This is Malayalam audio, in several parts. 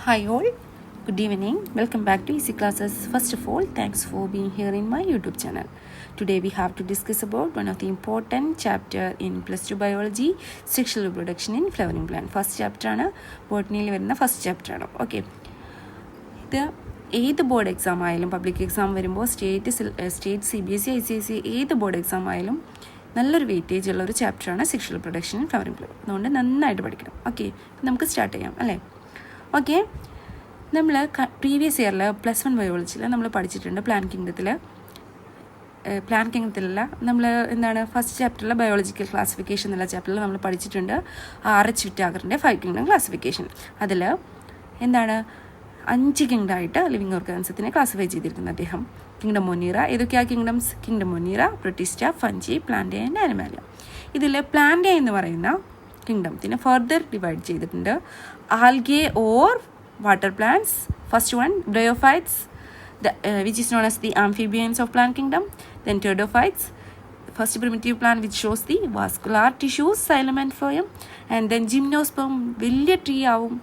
Hi all, good evening. Welcome back to Easy Classes. First of all, thanks for being here in my YouTube channel. Today we have to discuss about one of the important chapter in plus 2 biology, sexual reproduction in flowering plant. First chapter ആണ് ബോട്ടണിയിൽ വരുന്ന ഫസ്റ്റ് ചാപ്റ്റർ ആണ്. ഓക്കെ, ഇത് ഏത് ബോർഡ് എക്സാം ആയാലും പബ്ലിക് എക്സാം വരുമ്പോൾ സ്റ്റേറ്റ് CBSE ICSE ഏത് ബോർഡ് എക്സാം ആയാലും നല്ലൊരു വെയിറ്റേജ് ഉള്ള ഒരു ചാപ്റ്ററാണ് sexual reproduction in flowering plant. അതുകൊണ്ട് നന്നായിട്ട് പഠിക്കണം. ഓക്കെ, നമുക്ക് സ്റ്റാർട്ട് ചെയ്യാം അല്ലേ. ഓക്കെ, നമ്മൾ പ്രീവിയസ് ഇയറിൽ +1 ബയോളജിയിൽ നമ്മൾ പഠിച്ചിട്ടുണ്ട് പ്ലാന്റ് കിങ്ഡത്തിലല്ല നമ്മൾ ഫസ്റ്റ് ചാപ്റ്ററിൽ ബയോളജിക്കൽ ക്ലാസിഫിക്കേഷൻ എന്നുള്ള ചാപ്റ്ററിൽ നമ്മൾ പഠിച്ചിട്ടുണ്ട് RH വിറ്റാഗറിൻ്റെ 5 കിങ്ഡം ക്ലാസിഫിക്കേഷൻ. അതിൽ 5 കിങ്ഡമായിട്ട് ലിവിങ് ഓർഗാനിസത്തിനെ ക്ലാസിഫൈ ചെയ്തിരിക്കുന്നത് അദ്ദേഹം. കിങ്ഡം മൊനീറ, ഏതൊക്കെയാണ് kingdoms? Kingdom monera, protista, fungi, plantae and animalia. ഇതിൽ പ്ലാന്റിയ എന്ന് പറയുന്ന കിങ്ഡത്തിന് ഫർദർ ഡിവൈഡ് ചെയ്തിട്ടുണ്ട്. Algae or water plants, first one bryophytes, which is known as the amphibians of plant kingdom. Then pteridophytes, first primitive plant which shows the vascular tissues, xylem and phloem. And then gymnosperm, വലിയ ട്രീ ആവും,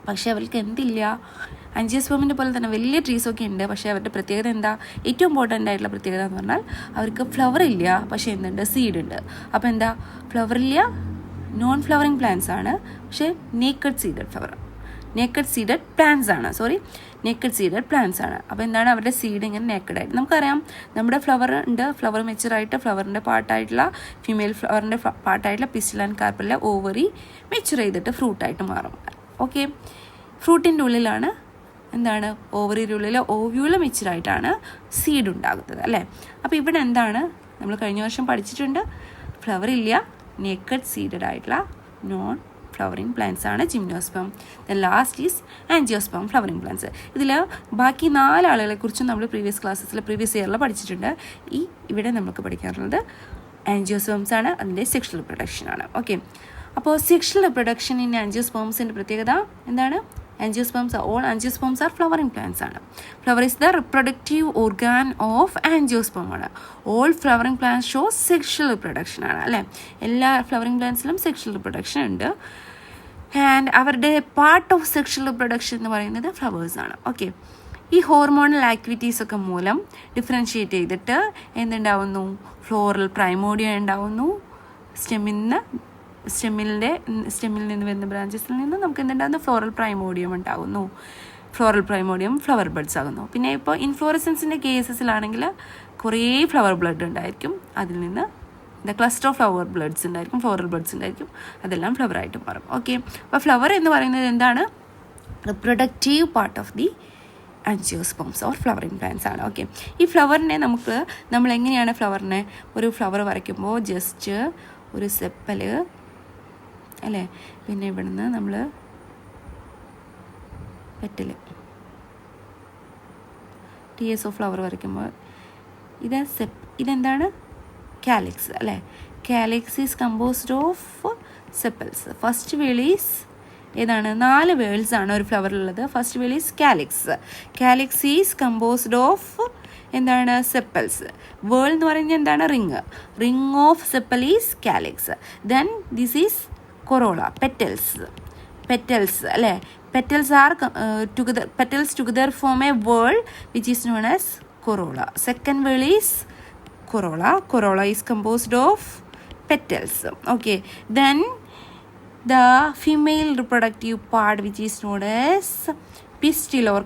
പക്ഷേ അവർക്ക് എന്തില്ല, ആൻജിയോസ്പെർമിൻ്റെ പോലെ തന്നെ വലിയ ട്രീസൊക്കെ ഉണ്ട്. പക്ഷേ അവരുടെ പ്രത്യേകത എന്താ? ഏറ്റവും ഇമ്പോർട്ടൻ്റ് ആയിട്ടുള്ള പ്രത്യേകത എന്ന് പറഞ്ഞാൽ അവർക്ക് ഫ്ലവർ ഇല്ല, പക്ഷേ എന്തുണ്ട്? സീഡ് ഉണ്ട്. അപ്പോൾ എന്താ? ഫ്ലവർ ഇല്ല, നോൺ ഫ്ലവറിങ് പ്ലാന്റ്സ് ആണ്, പക്ഷേ നേക്കഡ് സീഡഡ് പ്ലാന്റ്സ് ആണ്. അപ്പോൾ എന്താണ്? അവരുടെ സീഡ് ഇങ്ങനെ നേക്കഡായിട്ട്. നമുക്കറിയാം നമ്മുടെ ഫ്ലവർ ഉണ്ട്, ഫ്ലവർ മെച്ചുറായിട്ട് ഫ്ലവറിൻ്റെ പാർട്ടായിട്ടുള്ള ഫീമെയിൽ ഫ്ലവറിൻ്റെ പാർട്ടായിട്ടുള്ള പിസ്റ്റൽ ആൻഡ് കാർപ്പലിലെ ഓവറി മെച്ചുർ ചെയ്തിട്ട് ഫ്രൂട്ടായിട്ട് മാറും. ഓക്കെ, ഫ്രൂട്ടിൻ്റെ ഉള്ളിലാണ് ഓവറിയുടെ ഉള്ളിൽ ഓവ്യൂള് മെച്ചുറായിട്ടാണ് സീഡ് ഉണ്ടാകുന്നത് അല്ലേ. അപ്പോൾ ഇവിടെ നമ്മൾ കഴിഞ്ഞ വർഷം പഠിച്ചിട്ടുണ്ട്, ഫ്ലവർ ഇല്ല, നേക്കഡ് സീഡഡ് ആയിട്ടുള്ള നോൺ ഫ്ലവറിങ് പ്ലാന്റ്സ് ആണ് gymnosperm. Then last is angiosperm flowering plants. ഇതിൽ ബാക്കി 4 ആളുകളെ കുറിച്ചും നമ്മൾ പ്രീവിയസ് ഇയറിൽ പഠിച്ചിട്ടുണ്ട്. ഇവിടെ നമുക്ക് പഠിക്കാറുള്ളത് ആൻജിയോസ്പെംസ് ആണ്, അതിൻ്റെ സെക്ഷൽ റിപ്രൊഡക്ഷൻ ആണ്. ഓക്കെ, അപ്പോൾ സെക്ഷൽ റിപ്രൊഡക്ഷൻ ഇൻ ആൻജിയോസ്പെംസിൻ്റെ പ്രത്യേകത എന്താണ്? all angiosperms are flowering plants ആണ്. Flower is the reproductive organ of angiosperm ആണ്. All flowering plants show sexual reproduction ആണ് അല്ലേ. എല്ലാ ഫ്ലവറിംഗ് പ്ലാന്റ്സിലും സെക്ഷൽ റിപ്രൊഡക്ഷൻ ഉണ്ട്. ആൻഡ് അവരുടെ പാർട്ട് ഓഫ് സെക്ഷൽ റിപ്രൊഡക്ഷൻ എന്ന് പറയുന്നത് ഫ്ലവേഴ്സ് ആണ്. ഓക്കെ, ഈ ഹോർമോണൽ ആക്ടിവിറ്റീസ് ഒക്കെ മൂലം ഡിഫറൻഷിയേറ്റ് ചെയ്തിട്ട് എന്തുണ്ടാവുന്നു? ഫ്ലോറൽ പ്രൈമോഡിയം ഉണ്ടാവുന്നു. സ്റ്റെമ്മിൽ നിന്ന് വരുന്ന ബ്രാഞ്ചസിൽ നിന്ന് നമുക്ക് എന്തുണ്ടാകുന്നു? ഫ്ലോറൽ പ്രൈമോഡിയം ഉണ്ടാകുന്നു. ഫ്ലോറൽ പ്രൈമോഡിയം ഫ്ലവർ ബഡ്സ് ആകുന്നു. പിന്നെ ഇപ്പോൾ ഇൻഫ്ലോറസൻസിൻ്റെ കേസസിലാണെങ്കിൽ കുറേ ഫ്ലവർ ബ്ലഡ് ഉണ്ടായിരിക്കും, അതിൽ നിന്ന് ക്ലസ്റ്റർ ഓഫ് ഫ്ലവർ ബ്ലഡ്സ് ഉണ്ടായിരിക്കും, ഫ്ലോറൽ ബഡ്സ് ഉണ്ടായിരിക്കും, അതെല്ലാം ഫ്ലവറായിട്ട് മാറും. ഓക്കെ, അപ്പോൾ ഫ്ലവർ എന്ന് പറയുന്നത് എന്താണ്? Reproductive part of the angiosperms or flowering plants ആണ്. ഓക്കെ, ഈ ഫ്ലവറിനെ നമ്മൾ എങ്ങനെയാണ് ഫ്ലവറിനെ ഒരു ഫ്ലവർ വരയ്ക്കുമ്പോൾ ജസ്റ്റ് ഒരു സെപ്പല് അല്ലേ, പിന്നെ ഇവിടുന്ന് നമ്മൾ പെറ്റല് TS ഓഫ് ഫ്ലവർ വരയ്ക്കുമ്പോൾ ഇതെന്താണ്? കാലിക്സ് അല്ലേ. Calyx is composed of sepals. First whorls ഏതാണ്? 4 വേൾസ് ആണ് ഒരു ഫ്ലവറിലുള്ളത്. First whorl is calyx is composed of sepals. Whorl എന്ന് പറയുന്നത് എന്താണ്? Ring of sepal is calyx. Then this is corolla, petals അല്ലേ. petals together form a whorl which is known as corolla. Second whorl is corolla is composed of petals. Okay, then the female reproductive part which is known as pistil or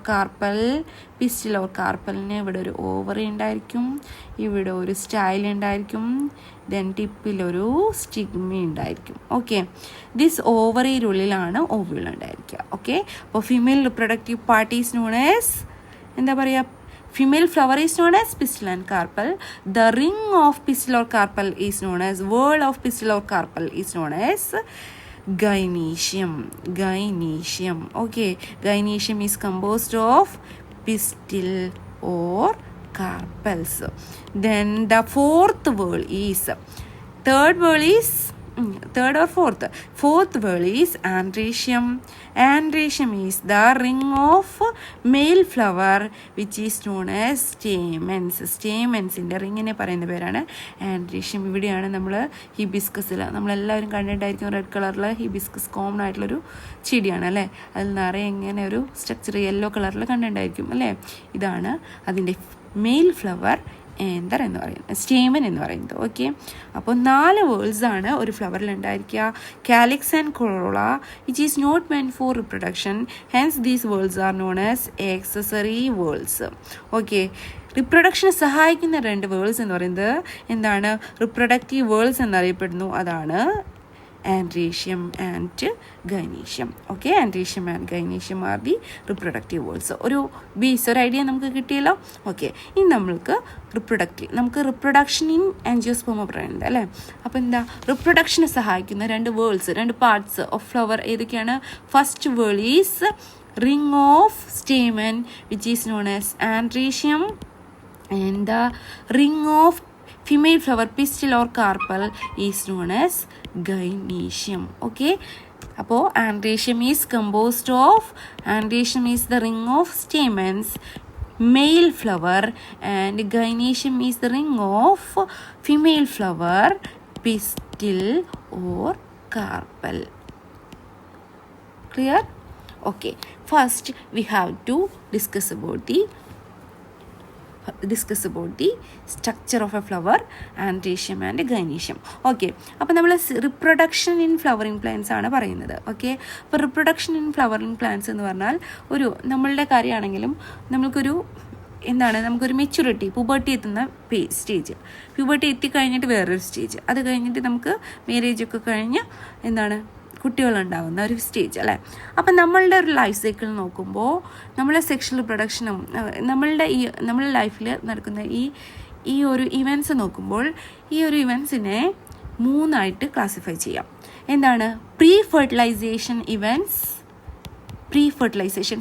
carpel-ന് ഇവിടെ ഒരു ഓവറി ഉണ്ടായിരിക്കും, ഇവിടെ ഒരു സ്റ്റൈൽ ഉണ്ടായിരിക്കും, ദെൻ ടിപ്പിലൊരു സ്റ്റിഗ്മ ഉണ്ടായിരിക്കും. ഓക്കെ, ദിസ് ഓവറിയിലുള്ളിലാണ് ഓവ്യൂൾ ഉണ്ടായിരിക്കുക. ഓക്കെ, അപ്പോൾ female reproductive part is known as female flower is known as pistil and carpel. The ring of pistil or carpel is known as whorl of pistil or carpel is known as gynoecium. Okay, gynoecium is composed of pistil or carpels. Then the third whorl is third or fourth word is androecium. Androecium is the ring of male flower which is known as stamens. സ്റ്റേമൻസിൻ്റെ റിങ്ങിനെ പറയുന്ന പേരാണ് ആൻഡ്രീഷ്യം. ഇവിടെയാണ് നമ്മൾ ഹിബിസ്കസിൽ നമ്മളെല്ലാവരും കണ്ടിട്ടായിരിക്കും റെഡ് കളറിൽ ഹിബിസ്കസ് കോമൺ ആയിട്ടുള്ളൊരു ചെടിയാണ് അല്ലേ. അതിൽ നിറയെ ഇങ്ങനെ ഒരു സ്ട്രക്ചർ യെല്ലോ കളറിൽ കണ്ടിട്ടുണ്ടായിരിക്കും അല്ലേ. ഇതാണ് അതിൻ്റെ മെയിൽ ഫ്ലവർ ഏന്തർ എന്ന് പറയുന്നത്, സ്റ്റേമൻ എന്ന് പറയുന്നത്. ഓക്കെ, അപ്പോൾ 4 വേൾഡ്സ് ആണ് ഒരു ഫ്ലവറിൽ ഉണ്ടായിരിക്കുക. Calyx and corolla which is not meant for reproduction, hence these whorls are known as accessory whorls. Okay, റിപ്രൊഡക്ഷന് സഹായിക്കുന്ന 2 വേൾഡ്സ് എന്ന് പറയുന്നത് എന്താണ്? റിപ്രൊഡക്റ്റീവ് വേൾഡ്സ് എന്നറിയപ്പെടുന്നു. അതാണ് androecium and gynoecium. Okay, androecium and gynoecium are the reproductive worlds. ഒരു ഐഡിയ നമുക്ക് കിട്ടിയല്ലോ. ഓക്കെ, ഇനി നമുക്ക് റിപ്രൊഡക്ഷൻ ഇൻ ആൻജിയോസ്പെർമ പറയുന്നത് അല്ലേ. അപ്പോൾ എന്താ റിപ്രൊഡക്ഷനെ സഹായിക്കുന്ന 2 വേൾഡ്സ്, 2 പാർട്സ് ഓഫ് ഫ്ലവർ ഏതൊക്കെയാണ്? First world is ring of stamen which is known as androecium, and the ring of female flower pistil or carpel is known as gynoecium. Okay, അപ്പോൾ androecium is composed of, androecium is the ring of stamens, male flower, and gynoecium is the ring of female flower pistil or carpel. Clear? Okay, first we have to discuss about the structure of a flower, androecium and gynoecium. Okay, അപ്പോൾ നമ്മൾ റിപ്രൊഡക്ഷൻ ഇൻ ഫ്ലവറിങ് പ്ലാന്റ്സ് ആണ് പറയുന്നത്. ഓക്കെ, അപ്പോൾ റിപ്രൊഡക്ഷൻ ഇൻ ഫ്ലവറിങ് പ്ലാന്റ്സ് എന്ന് പറഞ്ഞാൽ നമ്മളുടെ കാര്യമാണെങ്കിലും നമുക്കൊരു മെച്യൂരിറ്റി, പുബർട്ടി എത്തുന്ന സ്റ്റേജ്, പ്യൂബർട്ടി എത്തിക്കഴിഞ്ഞിട്ട് വേറൊരു സ്റ്റേജ്, അത് കഴിഞ്ഞിട്ട് നമുക്ക് മാരേജൊക്കെ കഴിഞ്ഞ് കുട്ടികളുണ്ടാകുന്ന ഒരു സ്റ്റേജ് അല്ലേ. അപ്പം നമ്മളുടെ ഒരു ലൈഫ് സൈക്കിൾ നോക്കുമ്പോൾ നമ്മളെ സെക്ഷൽ റിപ്രൊഡക്ഷനും നമ്മളുടെ ലൈഫിൽ നടക്കുന്ന ഈ ഒരു ഇവൻറ്റ്സ് നോക്കുമ്പോൾ ഈ ഒരു ഇവൻറ്റ്സിനെ 3 ക്ലാസിഫൈ ചെയ്യാം. എന്താണ്? പ്രീ ഫെർട്ടിലൈസേഷൻ ഇവൻറ്റ്സ്,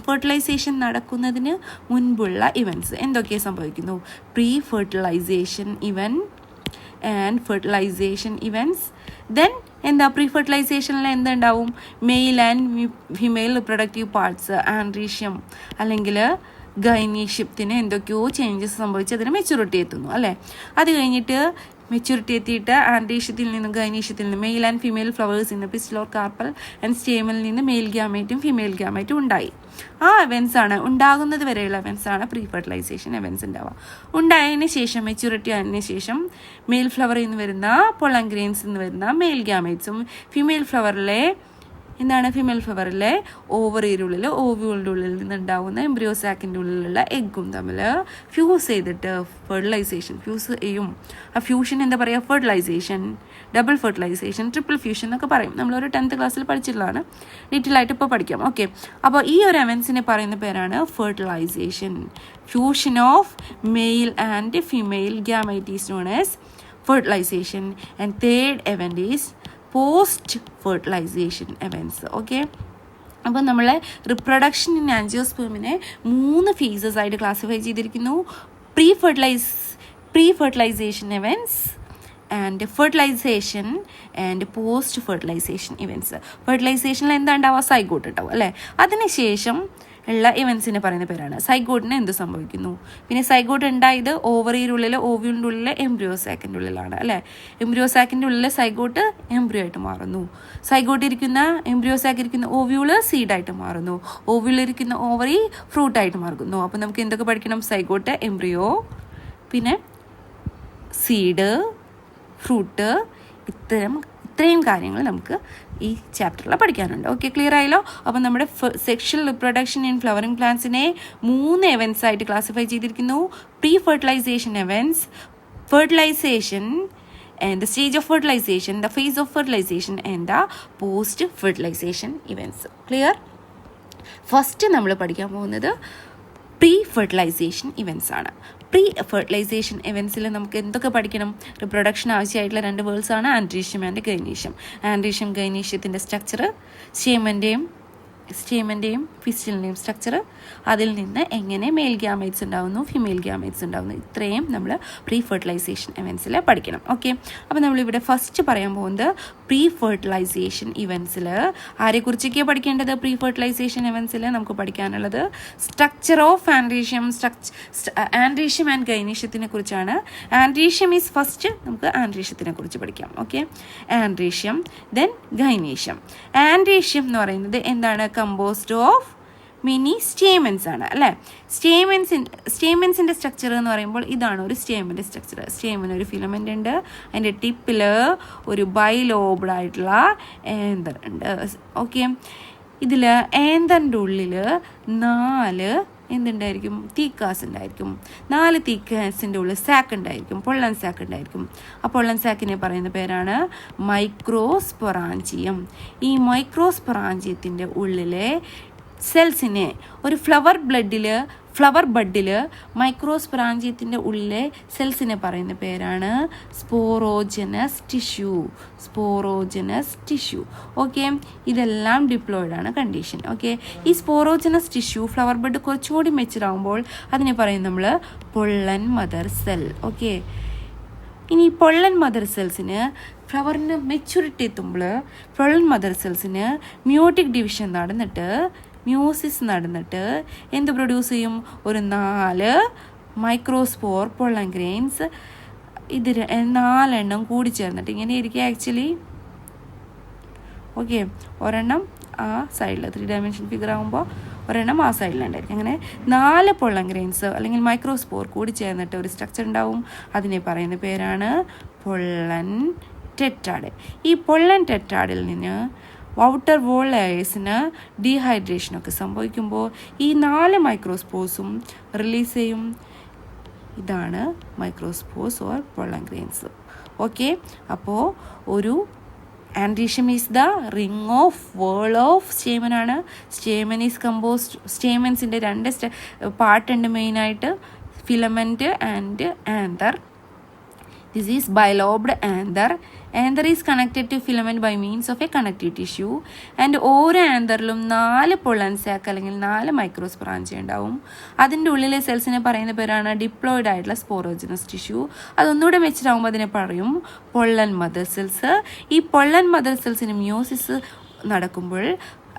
ഫെർട്ടിലൈസേഷൻ നടക്കുന്നതിന് മുൻപുള്ള ഇവൻറ്റ്സ് എന്തൊക്കെ സംഭവിക്കുന്നു? Pre fertilization event and fertilization events. Then എന്താ പ്രീ ഫെർട്ടിലൈസേഷനിൽ എന്തുണ്ടാവും? Male and female reproductive parts, androecium അല്ലെങ്കിൽ ഗൈനീഷ്യത്തിന് എന്തൊക്കെയോ ചേഞ്ചസ് സംഭവിച്ച് അതിന് മെച്യൂരിറ്റി എത്തുന്നു അല്ലേ. അത് കഴിഞ്ഞിട്ട് മെച്യൂരിറ്റി എത്തിയിട്ട് ആൻഡ്രീഷ്യത്തിൽ നിന്നും ഗൈനീഷ്യത്തിൽ നിന്നും മെയിൽ ആൻഡ് ഫീമെയിൽ ഫ്ലവേഴ്സിൽ നിന്ന് പിസ്റ്റിൽ ഓർ കാർപ്പൽ ആൻഡ് സ്റ്റേമിൽ നിന്ന് മെയിൽ ഗ്യാമേറ്റും ഫീമെയിൽ ഗ്യാമേറ്റും ഉണ്ടായി. ആ ഇവൻറ്റ്സാണ് ഉണ്ടാകുന്നത് വരെയുള്ള ഇവൻറ്റ്സാണ് പ്രീ ഫെർട്ടിലൈസേഷൻ ഇവൻറ്റ്സ് ഉണ്ടാവുക. ഉണ്ടായതിന് ശേഷം മെച്യൂരിറ്റി ആയതിനു ശേഷം മെയിൽ ഫ്ലവറിൽ നിന്ന് വരുന്ന പൊളൻ ഗ്രെയിൻസിൽ നിന്ന് വരുന്ന മെയിൽ ഗ്യാമേറ്റ്സും ഫീമെയിൽ ഫ്ലവറിലെ ഓവറിയുടെ ഉള്ളിൽ ഓവ്യൂളിൻ്റെ ഉള്ളിൽ നിന്നുണ്ടാകുന്ന എംബ്രിയോ സാക്കിൻ്റെ ഉള്ളിലുള്ള എഗ്ഗും തമ്മിൽ ഫ്യൂസ് ചെയ്തിട്ട് ഫ്യൂസ് ചെയ്യും. ആ ഫ്യൂഷൻ എന്താ പറയുക? Fertilization, double fertilization, triple fusion എന്നൊക്കെ പറയും. നമ്മളൊരു 10th ക്ലാസ്സിൽ പഠിച്ചിട്ടുള്ളതാണ്, ഡീറ്റെയിലായിട്ട് ഇപ്പോൾ പഠിക്കാം. ഓക്കെ, അപ്പോൾ ഈ ഒരു എവൻസിനെ പറയുന്ന പേരാണ് fertilization. Fusion of male and female gamete is known as fertilization. And third event is post fertilization events. Okay, അപ്പോൾ നമ്മളെ റിപ്രൊഡക്ഷൻ ഇൻ ആൻജിയോസ്പെർമിനെ 3 phases ആയിട്ട് ക്ലാസിഫൈ ചെയ്തിരിക്കുന്നു. Pre fertilization events and fertilization and post fertilization events. ഫെർട്ടിലൈസേഷനിൽ എന്താ ഉണ്ടാവുക? സൈഗോട്ട് ഉണ്ടാവും അല്ലേ. അതിനുശേഷം ഉള്ള ഇവൻസിനെ പറയുന്ന പേരാണ്. സൈഗോട്ടിന് എന്ത് സംഭവിക്കുന്നു? പിന്നെ സൈഗോട്ട് ഉണ്ടായത് ഓവറിയുടെ ഉള്ളിൽ ഓവ്യൂളിൻ്റെ ഉള്ളിൽ എംബ്രിയോ സാക്കിൻ്റെ ഉള്ളിലാണ് അല്ലേ. എംബ്രിയോ സാക്കിൻ്റെ ഉള്ളിൽ സൈഗോട്ട് എംബ്രിയോ ആയിട്ട് മാറുന്നു. എംബ്രിയോ സാക്ക് ഇരിക്കുന്ന ഓവ്യൂള് സീഡായിട്ട് മാറുന്നു. ഓവ്യൂളിരിക്കുന്ന ഓവറി ഫ്രൂട്ടായിട്ട് മാറുന്നു. അപ്പോൾ നമുക്ക് എന്തൊക്കെ പഠിക്കണം? സൈഗോട്ട്, എംബ്രിയോ, പിന്നെ സീഡ്, ഫ്രൂട്ട്, ഇത്രയും കാര്യങ്ങൾ നമുക്ക് ഈ ചാപ്റ്ററിൽ പഠിക്കാനുണ്ട്. ഓക്കെ, ക്ലിയർ ആയല്ലോ. അപ്പോൾ നമ്മുടെ സെക്ഷൽ റിപ്രൊഡക്ഷൻ ഇൻ ഫ്ലവറിംഗ് പ്ലാന്റ്സിനെ 3 events ആയിട്ട് ക്ലാസിഫൈ ചെയ്തിരിക്കുന്നു. Pre fertilization events, fertilization and the stage of fertilization, the phase of fertilization and the post fertilization events. Clear? First നമ്മൾ പഠിക്കാൻ പോകുന്നത് പ്രീ ഫെർട്ടിലൈസേഷൻ ഇവൻറ്റ്സ് ആണ്. പ്രീ ഫെർട്ടിലൈസേഷൻ ഇവൻറ്റ്സിൽ നമുക്ക് എന്തൊക്കെ പഠിക്കണം? റിപ്രൊഡക്ഷൻ ആവശ്യമായിട്ടുള്ള 2 വേൾഡ്സ് ആണ് ആൻഡ്രീഷ്യം ആൻഡ് ഗൈനീഷ്യം. ആൻഡ്രീഷ്യം ഗൈനീഷ്യത്തിൻ്റെ സ്ട്രക്ചർ, സ്റ്റേമൻ്റെയും സ്റ്റേമൻ്റെയും ഫിസ്റ്റിലിൻ്റെയും സ്ട്രക്ചർ, അതിൽ നിന്ന് എങ്ങനെ മെയിൽ ഗ്യാമേറ്റ്സ് ഉണ്ടാകുന്നു, ഫീമെയിൽ ഗ്യാമേറ്റ്സ് ഉണ്ടാകുന്നു, ഇത്രയും നമ്മൾ പ്രീ ഫെർട്ടിലൈസേഷൻ ഇവൻസിൽ പഠിക്കണം. ഓക്കെ, അപ്പോൾ നമ്മളിവിടെ ഫസ്റ്റ് പറയാൻ പോകുന്നത് പ്രീ ഫെർട്ടിലൈസേഷൻ ഇവൻസിൽ ആരെക്കുറിച്ചൊക്കെയാണ് പഠിക്കേണ്ടത്? പ്രീ ഫെർട്ടിലൈസേഷൻ ഇവൻസിൽ നമുക്ക് പഠിക്കാനുള്ളത് structure of androecium, androecium and ഗൈനീഷ്യത്തിനെ കുറിച്ചാണ്. ആൻഡ്രീഷ്യം ഈസ് ഫസ്റ്റ്, നമുക്ക് ആൻഡ്രീഷ്യത്തിനെ കുറിച്ച് പഠിക്കാം. Okay, androecium, then gynoecium. Androecium എന്ന് പറയുന്നത് എന്താണ്? കമ്പോസ്ഡ് ഓഫ് മിനി സ്റ്റേമൻസ് ആണ് അല്ലേ. സ്റ്റേമൻസിൻ്റെ സ്ട്രക്ചർ എന്ന് പറയുമ്പോൾ ഇതാണ് ഒരു സ്റ്റേമൻ്റെ സ്ട്രക്ചർ. സ്റ്റേമൻ ഒരു ഫിലമെൻ്റ് ഉണ്ട്, അതിൻ്റെ ടിപ്പിൽ ഒരു ബൈലോബ്ഡ് ആയിട്ടുള്ള ഏന്തർ ഉണ്ട്. ഓക്കെ, ഇതിൽ ഏന്തറിൻ്റെ ഉള്ളിൽ 4 എന്തുണ്ടായിരിക്കും? തീക്കാസ് ഉണ്ടായിരിക്കും. 4 തീക്കാസിൻ്റെ ഉള്ളിൽ സാക്ക് ഉണ്ടായിരിക്കും, പൊള്ളൻ സാക്ക് ഉണ്ടായിരിക്കും. ആ പൊള്ളൻ സാക്കിനെ പറയുന്ന പേരാണ് മൈക്രോസ്പൊറാഞ്ചിയം. ഈ മൈക്രോസ്പൊറാഞ്ചിയത്തിൻ്റെ ഉള്ളിലെ സെൽസിനെ ഒരു ഫ്ലവർ ബഡിൽ മൈക്രോസ്പൊറാഞ്ചിയത്തിൻ്റെ ഉള്ളിലെ സെൽസിനെ പറയുന്ന പേരാണ് സ്പോറോജനസ് ടിഷ്യൂ. ഓക്കെ, ഇതെല്ലാം ഡിപ്ലോയിഡാണ് കണ്ടീഷൻ. ഓക്കെ, ഈ സ്പോറോജനസ് ടിഷ്യൂ ഫ്ലവർ ബഡ് കുറച്ചുകൂടി മെച്ചുറാകുമ്പോൾ അതിനെ പറയും നമ്മൾ പൊള്ളൻ മദർ സെൽ. ഓക്കെ, ഇനി പൊള്ളൻ മദർ സെൽസിന് ഫ്ലവറിന് മെച്യൂരിറ്റി എത്തുമ്പോൾ പൊള്ളൻ മദർ സെൽസിന് മ്യൂട്ടിക് ഡിവിഷൻ മ്യൂസിസ് നടന്നിട്ട് എന്ത് പ്രൊഡ്യൂസ് ചെയ്യും? ഒരു 4 മൈക്രോസ്പോർ പൊള്ളൻ ഗ്രെയിൻസ്. ഇത് 4 എണ്ണം കൂടി ചേർന്നിട്ട് ഇങ്ങനെ ഇരിക്കുക ആക്ച്വലി. ഓക്കെ, ഒരെണ്ണം ആ സൈഡിൽ 3 ഡയമെൻഷൻ ഫിഗർ ആകുമ്പോൾ ഒരെണ്ണം ആ സൈഡിലുണ്ടായിരിക്കും. അങ്ങനെ 4 പൊള്ളൻ ഗ്രെയിൻസ് അല്ലെങ്കിൽ മൈക്രോസ്പോർ കൂടി ചേർന്നിട്ട് ഒരു സ്ട്രക്ചർ ഉണ്ടാവും. അതിനെ പറയുന്ന പേരാണ് പൊള്ളൻ ടെട്രാഡ്. ഈ പൊള്ളൻ ടെട്രാഡിൽ നിന്ന് ഔട്ടർ വോൾ ലെയേഴ്സിന് ഡീഹൈഡ്രേഷനൊക്കെ സംഭവിക്കുമ്പോൾ ഈ 4 മൈക്രോസ്പോർസും റിലീസ് ചെയ്യും. ഇതാണ് microspores or pollen grains. Okay, അപ്പോൾ ഒരു androecium is the ring of വേൾ of stamen ആണ്. സ്റ്റേമൻ ഈസ് കമ്പോസ്ഡ്, സ്റ്റേമൻസിൻ്റെ 2 പാർട്ടുണ്ട് മെയിനായിട്ട്, filament and anther. This is bilobed anther. Anther is connected to filament by means of a connective tissue. And ഓരോ ആന്തറിലും 4 പൊള്ളൻ സാക്ക് അല്ലെങ്കിൽ 4 മൈക്രോസ്പൊറാഞ്ചി ഉണ്ടാവും. അതിൻ്റെ ഉള്ളിലെ സെൽസിനെ പറയുന്ന പേരാണ് ഡിപ്ലോയിഡ് ആയിട്ടുള്ള സ്പോറോജനസ് ടിഷ്യൂ. അതൊന്നുകൂടെ മെച്ചറാകുമ്പോൾ അതിനെ പറയും പൊള്ളൻ മദർ സെൽസ്. ഈ പൊള്ളൻ മദർ സെൽസിന് മ്യൂസിസ് നടക്കുമ്പോൾ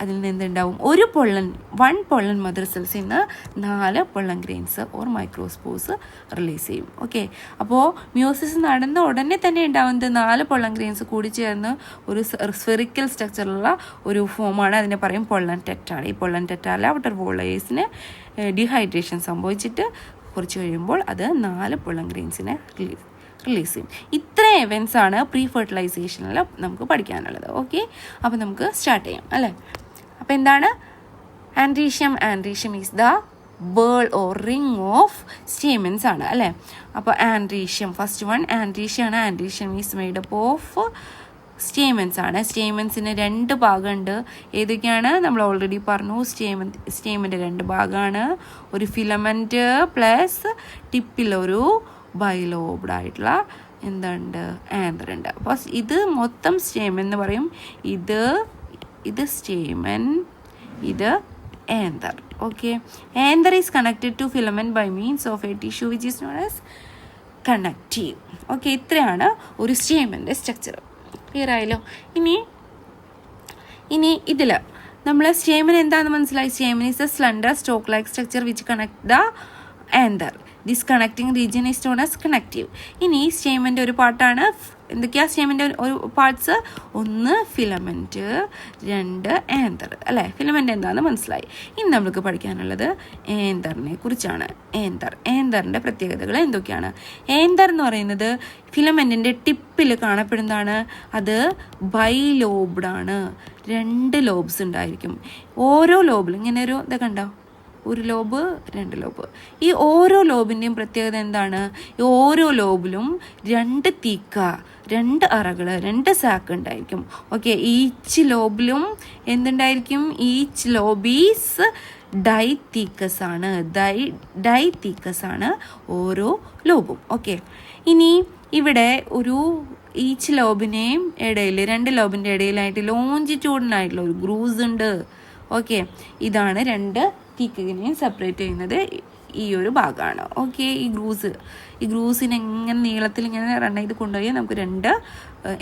അതിൽ നിന്ന് എന്തുണ്ടാവും? 1 പൊള്ളൻ മദർ സെൽസിൽ നിന്ന് 4 pollen grains or microspores release ചെയ്യും. ഓക്കെ, അപ്പോൾ മ്യൂസിസ് നടന്ന ഉടനെ തന്നെ ഉണ്ടാവുന്നത് 4 പൊള്ളൻ ഗ്രെയിൻസ് കൂടി ചേർന്ന് ഒരു സ്ഫെറിക്കൽ സ്ട്രക്ചറുള്ള ഒരു ഫോമാണ്. അതിനെ പറയും പൊള്ളൻ ടെട്രാഡ്. ഈ പൊള്ളൻ ടെട്രാഡിൽ ഔട്ടർ വോളേഴ്സിന് ഡീഹൈഡ്രേഷൻ സംഭവിച്ചിട്ട് കുറച്ച് കഴിയുമ്പോൾ അത് 4 പൊള്ളൻ ഗ്രെയിൻസിനെ റിലീസ് ചെയ്യും. ഇത്ര എവൻസ് ആണ് പ്രീ ഫെർട്ടിലൈസേഷനിൽ നമുക്ക് പഠിക്കാനുള്ളത്. ഓക്കെ, അപ്പോൾ നമുക്ക് സ്റ്റാർട്ട് ചെയ്യാം അല്ലേ. അപ്പോൾ എന്താണ് androecium is the ബേൾ or ring of stamens ആണ് അല്ലേ. അപ്പോൾ ആൻഡ്രീഷ്യം ഫസ്റ്റ് വൺ ആൻഡ്രീഷ്യം ആണ്. Androecium is made up of stamens ആണ്. സ്റ്റേമൻസിന് 2 ഭാഗമുണ്ട്. ഏതൊക്കെയാണ്? നമ്മൾ ഓൾറെഡി പറഞ്ഞു. സ്റ്റേമൻ്റെ 2 ഭാഗമാണ്. ഒരു ഫിലമെൻറ്റ് പ്ലസ് ടിപ്പിലൊരു ബൈലോബ്ഡ് ആയിട്ടുള്ള എന്തുണ്ട്? ആന്തർ ഉണ്ട്. അപ്പോൾ ഇത് മൊത്തം സ്റ്റേമൻ എന്ന് പറയും. ഇത് സ്റ്റേമൻ, ഇത് anther. Okay, anther is connected to filament by means of a tissue which is known as connective. Okay, ഇത്രയാണ് ഒരു സ്റ്റേമൻ്റെ സ്ട്രക്ചർ. ക്ലിയർ ആയല്ലോ. ഇനി ഇതിൽ നമ്മൾ സ്റ്റേമൻ എന്താണെന്ന് മനസ്സിലായി. Stamen is a slender stalk like structure which connect the anther. This connecting region is known as connective. ഇനി സ്റ്റേമൻ്റെ ഒരു പാർട്ടാണ്. എന്തൊക്കെയാണ് സ്റ്റേമൻ്റെ ഒരു പാർട്സ്? 1 ഫിലമെൻറ്റ്, 2 ആന്തർ അല്ലേ. ഫിലമെൻറ്റ് എന്താണെന്ന് മനസ്സിലായി. ഇനി നമുക്ക് പഠിക്കാനുള്ളത് ആന്തറിനെ കുറിച്ചാണ്. ആന്തറിൻ്റെ പ്രത്യേകതകൾ എന്തൊക്കെയാണ്? ആന്തർ എന്ന് പറയുന്നത് ഫിലമെൻറ്റിൻ്റെ ടിപ്പിൽ കാണപ്പെടുന്നതാണ്. അത് ബൈലോബ്ഡ് ആണ്. 2 ലോബ്സ് ഉണ്ടായിരിക്കും. ഓരോ ലോബിലും ഇങ്ങനെ ഒരു ഇതൊക്കെ കണ്ടോ? 1 ലോബ്, 2 ലോബ്. ഈ ഓരോ ലോബിൻ്റെയും പ്രത്യേകത എന്താണ്? ഈ ഓരോ ലോബിലും 2 തീക്ക, 2 അറകൾ, 2 സാക്ക് ഉണ്ടായിരിക്കും. ഓക്കെ, ഈച്ച് ലോബിലും എന്തുണ്ടായിരിക്കും? ഈച്ച് ലോബീസ് ഡൈത്തീക്കസ് ആണ് ഓരോ ലോബും. ഓക്കെ, ഇനി ഇവിടെ ഒരു ഈച്ച് ലോബിനെയും ഇടയിൽ 2 ലോബിൻ്റെ ഇടയിലായിട്ട് ലോഞ്ചിറ്റ്യൂഡിനായിട്ടുള്ള ഒരു ഗ്രൂസ് ഉണ്ട്. ഓക്കെ, ഇതാണ് രണ്ട് തീക്കിനെയും സെപ്പറേറ്റ് ചെയ്യുന്നത് ഈ ഒരു ഭാഗമാണ്. ഓക്കെ, ഈ ഗ്രൂസിനെ ഇങ്ങനെ നീളത്തിൽ ഇങ്ങനെ റൺ ചെയ്ത് കൊണ്ടുപോയി നമുക്ക്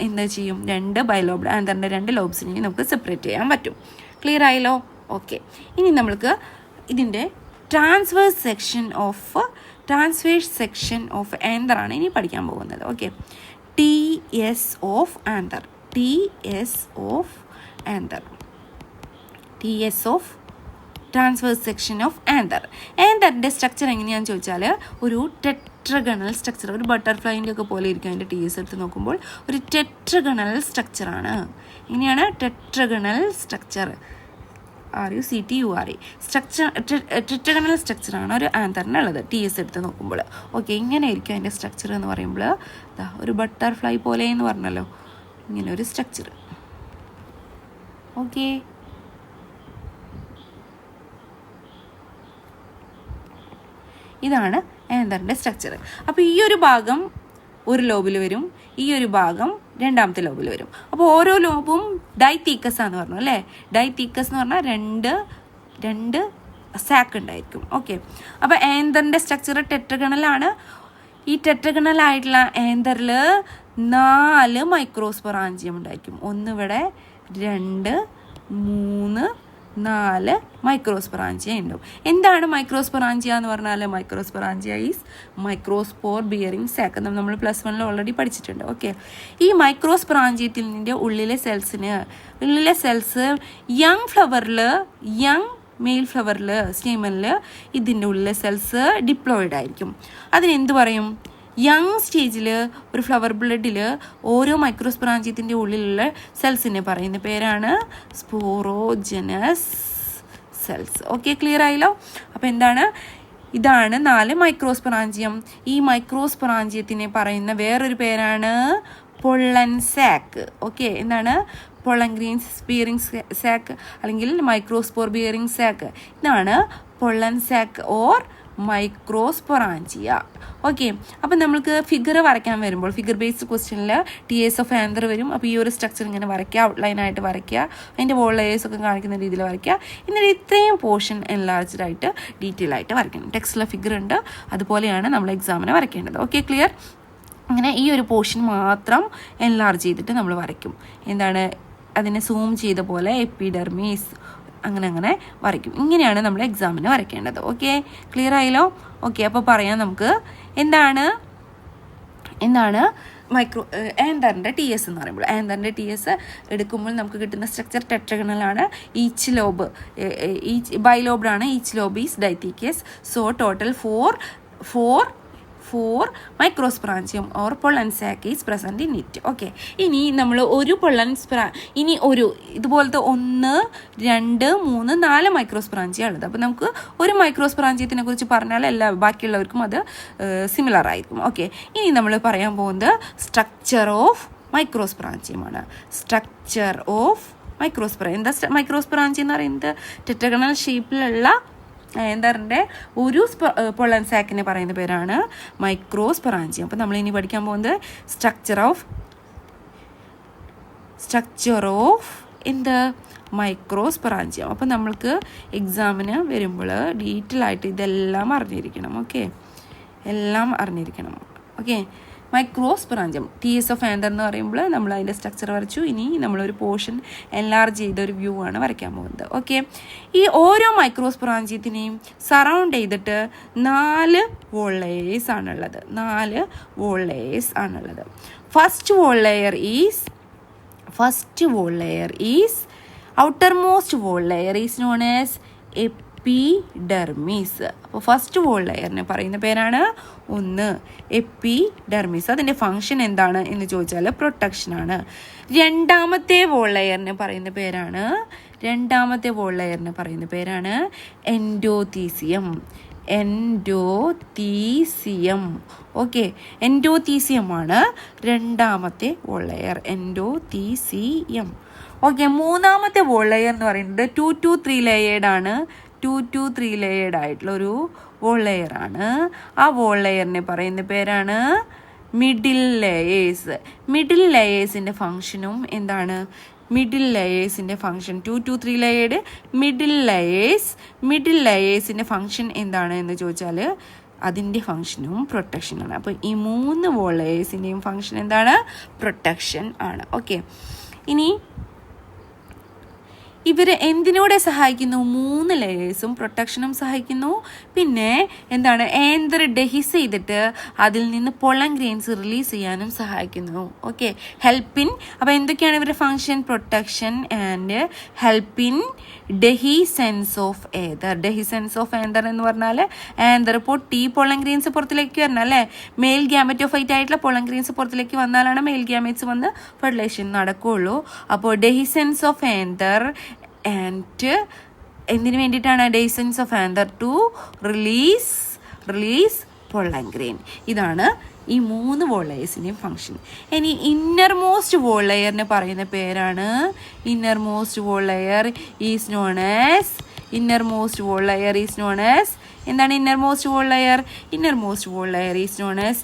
എന്താ ചെയ്യും, രണ്ട് ബൈലോബ്ഡ് ആന്തറിൻ്റെ രണ്ട് ലോബ്സിനെയും നമുക്ക് സെപ്പറേറ്റ് ചെയ്യാൻ പറ്റും. ക്ലിയർ ആയല്ലോ? ഓക്കെ, ഇനി നമ്മൾക്ക് ഇതിൻ്റെ ട്രാൻസ്വേഴ്സ് സെക്ഷൻ ഓഫ് ആന്തറാണ് ഇനി പഠിക്കാൻ പോകുന്നത്. Okay, TS of anther, transverse section of anther. ആന്തറിൻ്റെ സ്ട്രക്ചർ എങ്ങനെയാണെന്ന് ചോദിച്ചാൽ ഒരു ടെട്രഗണൽ സ്ട്രക്ചർ, ഒരു ബട്ടർഫ്ലൈൻ്റെ ഒക്കെ പോലെ ഇരിക്കും. അതിൻ്റെ TS എടുത്ത് നോക്കുമ്പോൾ ഒരു ടെട്രഗണൽ സ്ട്രക്ചറാണ്. എങ്ങനെയാണ്? ടെട്രഗണൽ സ്ട്രക്ചർ, RUCTURE ടെട്രഗണൽ സ്ട്രക്ചറാണ് ഒരു ആന്തറിനുള്ളത് TS എടുത്ത് നോക്കുമ്പോൾ. ഓക്കെ, ഇങ്ങനെ ആയിരിക്കും അതിൻ്റെ സ്ട്രക്ചർ എന്ന് പറയുമ്പോൾ ഒരു ബട്ടർഫ്ലൈ പോലെ എന്ന് പറഞ്ഞല്ലോ, ഇങ്ങനെ ഒരു സ്ട്രക്ചർ. ഓക്കെ, ഇതാണ് ആന്തറിൻ്റെ സ്ട്രക്ചർ. അപ്പോൾ ഈ ഒരു ഭാഗം ഒരു ലോബിൽ വരും, ഈ ഒരു ഭാഗം രണ്ടാമത്തെ ലോബിൽ വരും. അപ്പോൾ ഓരോ ലോബും ഡൈതീക്കസ് ആണെന്ന് പറഞ്ഞു അല്ലേ. ഡൈതീക്കസ് എന്ന് പറഞ്ഞാൽ രണ്ട് സാക്ക് ഉണ്ടായിരിക്കും. ഓക്കെ, അപ്പോൾ ആന്തറിൻ്റെ സ്ട്രക്ചർ ടെട്രഗണലാണ്. ഈ ടെട്രഗണൽ ആയിട്ടുള്ള ആന്തറിൽ 4 മൈക്രോസ്പൊറാഞ്ചിയം ഉണ്ടായിരിക്കും. 1 ഇവിടെ, 2, 3, 4 മൈക്രോസ്പൊറാഞ്ചിയ ഉണ്ടാവും. എന്താണ് മൈക്രോസ്പൊറാഞ്ചിയ എന്ന് പറഞ്ഞാൽ? Microsporangia is microspore bearing sac. നമ്മൾ +1 ഓൾറെഡി പഠിച്ചിട്ടുണ്ട്. ഓക്കെ, ഈ മൈക്രോസ്പൊറാഞ്ചിയത്തിൻ്റെ ഉള്ളിലെ സെൽസ് യങ് മെയിൽ ഫ്ലവറിൽ സ്റ്റേമനിൽ ഇതിൻ്റെ ഉള്ളിലെ സെൽസ് ഡിപ്ലോയിഡ് ആയിരിക്കും. അതിനെന്ത് പറയും? യങ് സ്റ്റേജിൽ ഒരു ഫ്ലവർ ബ്ലഡിൽ ഓരോ മൈക്രോസ്പൊറാഞ്ചിയത്തിൻ്റെ ഉള്ളിലുള്ള സെൽസിനെ പറയുന്ന പേരാണ് സ്പോറോജനസ് സെൽസ്. ഓക്കെ, ക്ലിയർ ആയല്ലോ? അപ്പോൾ ഇതാണ് 4 മൈക്രോസ്പൊറാഞ്ചിയം. ഈ മൈക്രോസ്പൊറാഞ്ചിയത്തിനെ പറയുന്ന വേറൊരു പേരാണ് പൊള്ളൻ സാക്ക്. ഓക്കെ, എന്താണ്? പൊള്ളൻ ഗ്രീൻ ബിയറിംഗ് സാക്ക് അല്ലെങ്കിൽ മൈക്രോസ്പോർ ബിയറിംഗ് സാക്ക്. ഇതാണ് pollen sac or microsporangia. Okay, അപ്പം നമ്മൾക്ക് ഫിഗർ വരയ്ക്കാൻ വരുമ്പോൾ ഫിഗർ ബേസ്ഡ് ക്വസ്റ്റ്യനിൽ TS ഓഫ് ആന്തർ വരും. അപ്പോൾ ഈ ഒരു സ്ട്രക്ചർ ഇങ്ങനെ വരയ്ക്കുക, ഔട്ട്ലൈനായിട്ട് വരയ്ക്കുക, അതിൻ്റെ വോൾ ലെയേഴ്സൊക്കെ കാണിക്കുന്ന രീതിയിൽ വരയ്ക്കുക. എന്നിട്ട് ഇത്രയും പോർഷൻ എൻലാർജ്ഡ് ആയിട്ട് ഡീറ്റെയിൽ ആയിട്ട് വരയ്ക്കണം. ടെക്സ്റ്റിലെ ഫിഗർ ഉണ്ട്, അതുപോലെയാണ് നമ്മൾ എക്സാമിന് വരയ്ക്കേണ്ടത്. Okay, clear? അങ്ങനെ ഈ ഒരു പോർഷൻ മാത്രം എൻലാർജ് ചെയ്തിട്ട് നമ്മൾ വരയ്ക്കും. അതിനെ സൂം ചെയ്ത പോലെ എപ്പിഡെർമിസ് അങ്ങനെ വരയ്ക്കും. ഇങ്ങനെയാണ് നമ്മൾ എക്സാമിന് വരയ്ക്കേണ്ടത്. ഓക്കെ, ക്ലിയർ ആയല്ലോ? ഓക്കെ, അപ്പോൾ പറയാം നമുക്ക് എന്താണ് ആന്തറിൻ്റെ TS എന്ന് പറയുമ്പോൾ. ആന്തറിൻ്റെ TS എടുക്കുമ്പോൾ നമുക്ക് കിട്ടുന്ന സ്ട്രക്ചർ ടെട്രഗണലാണ്. ഈച്ച് ബൈലോബ്ഡാണ്. Each lobe is dithecous. So total 4 microsporangium or pollen sac is present in it. Okay, ഇനി നമ്മൾ ഒരു ഇതുപോലത്തെ 1, 2, 3, 4 മൈക്രോസ്പൊറാഞ്ചിയ ഉള്ളത്. അപ്പോൾ നമുക്ക് ഒരു മൈക്രോസ്പൊറാഞ്ചിയത്തിനെ കുറിച്ച് പറഞ്ഞാൽ ബാക്കിയുള്ളവർക്കും അത് സിമിലർ ആയിരിക്കും. ഓക്കെ, ഇനി നമ്മൾ പറയാൻ പോകുന്നത് സ്ട്രക്ചർ ഓഫ് മൈക്രോസ്പൊറാഞ്ചിയമാണ്. എന്താ മൈക്രോസ്പൊറാഞ്ചിയം എന്ന് പറയുന്നത്? ടെട്രഗണൽ ഷേപ്പിലുള്ള ആന്തറിൻ്റെ ഒരു പൊള്ളൻ സാക്കിനെ പറയുന്ന പേരാണ് മൈക്രോസ്പൊറാഞ്ചിയം. അപ്പോൾ നമ്മൾ ഇനി പഠിക്കാൻ പോകുന്നത് സ്ട്രക്ചർ ഓഫ് മൈക്രോസ്പൊറാഞ്ചിയം. അപ്പോൾ നമ്മൾക്ക് എക്സാമിന് വരുമ്പോൾ ഡീറ്റെയിൽ ആയിട്ട് ഇതെല്ലാം അറിഞ്ഞിരിക്കണം. ഓക്കെ, എല്ലാം അറിഞ്ഞിരിക്കണം. Okay, microsporangium TS of anther എന്ന് പറയുമ്പോൾ നമ്മൾ അതിൻ്റെ സ്ട്രക്ചർ വരച്ചു. ഇനി നമ്മളൊരു പോർഷൻ എൻലാർജ് ചെയ്ത ഒരു വ്യൂ ആണ് വരയ്ക്കാൻ പോകുന്നത്. ഓക്കെ, ഈ ഓരോ മൈക്രോസ്പൊറാഞ്ചിയത്തിനെയും സറൗണ്ട് ചെയ്തിട്ട് 4 വോൾ ലെയേഴ്സ് ആണുള്ളത്. First wall layer is outermost wall layer is known as epidermis. അപ്പോൾ ഫസ്റ്റ് വോൾ ലെയറിനെ പറയുന്ന പേരാണ് എപ്പിഡെർമിസ്. അതിൻ്റെ ഫങ്ഷൻ എന്താണ് എന്ന് ചോദിച്ചാൽ പ്രൊട്ടക്ഷനാണ്. രണ്ടാമത്തെ വോൾ ലെയറിനെ പറയുന്ന പേരാണ് എൻഡോതീസിയം. ഓക്കെ, എൻഡോതീസിയമാണ് രണ്ടാമത്തെ വോൾ ലെയർ. എൻഡോതീസിയം. ഓക്കെ, മൂന്നാമത്തെ വോൾ ലെയർ എന്ന് പറയുന്നത് 2 to 3 ലെയേർഡ് ആണ്. 2 to 3 ലെയേർഡ് ആയിട്ടുള്ള ഒരു വോൾ ലെയർ ആണ്. ആ വോൾ ലെയറിനെ പറയുന്ന പേരാണ് മിഡിൽ ലെയേഴ്സ്. മിഡിൽ ലെയേഴ്സിൻ്റെ ഫങ്ഷനും എന്താണ്? മിഡിൽ ലെയേഴ്സിൻ്റെ ഫങ്ഷൻ 2 to 3 ലെയേർഡ് മിഡിൽ ലെയേഴ്സിൻ്റെ ഫങ്ഷൻ എന്താണ് എന്ന് ചോദിച്ചാൽ അതിൻ്റെ ഫങ്ഷനും പ്രൊട്ടക്ഷനാണ്. അപ്പോൾ ഈ 3 വോൾ ലെയേഴ്സിൻ്റെയും ഫങ്ഷൻ എന്താണ്? പ്രൊട്ടക്ഷൻ ആണ്. ഓക്കെ, ഇനി ഇവർ എന്തിനൂടെ സഹായിക്കുന്നു? 3 ലെയേഴ്സും പ്രൊട്ടക്ഷനും സഹായിക്കുന്നു. പിന്നെ എന്താണ്? ഏന്തർ ഡെഹിസ് ചെയ്തിട്ട് അതിൽ നിന്ന് പൊളൻ ഗ്രെയിൻസ് റിലീസ് ചെയ്യാനും സഹായിക്കുന്നു. Okay, help in. അപ്പോൾ എന്തൊക്കെയാണ് ഇവരുടെ function? Protection and help in dehiscence of anther. Dehiscence of anther എന്ന് പറഞ്ഞാൽ ഏന്തർ പൊട്ടി പൊളൻ ഗ്രെയിൻസ് പുറത്തിലേക്ക് വരണം അല്ലേ? മെയിൽ ഗ്യാമറ്റോഫൈറ്റ് ആയിട്ടുള്ള പൊളൻ ഗ്രെയിൻസ് പുറത്തിലേക്ക് വന്നാലാണ് മെയിൽ ഗ്യാമറ്റ്സ് വന്ന് ഫെർട്ടിലൈസേഷൻ നടക്കുകയുള്ളൂ. അപ്പോൾ ഡെഹിസെൻസ് ഓഫ് ഏന്തർ ആൻഡ് എന്തിനു വേണ്ടിയിട്ടാണ്? Dehiscence of anther to release pollen grain. ഇതാണ് ഈ 3 വോൾ ലെയേഴ്സിൻ്റെയും ഫങ്ഷൻ. ഇനി ഇന്നർ മോസ്റ്റ് വോൾ ലെയറിന് പറയുന്ന പേരാണ് innermost wall layer is known as എന്താണ് innermost wall layer? Innermost wall layer is known as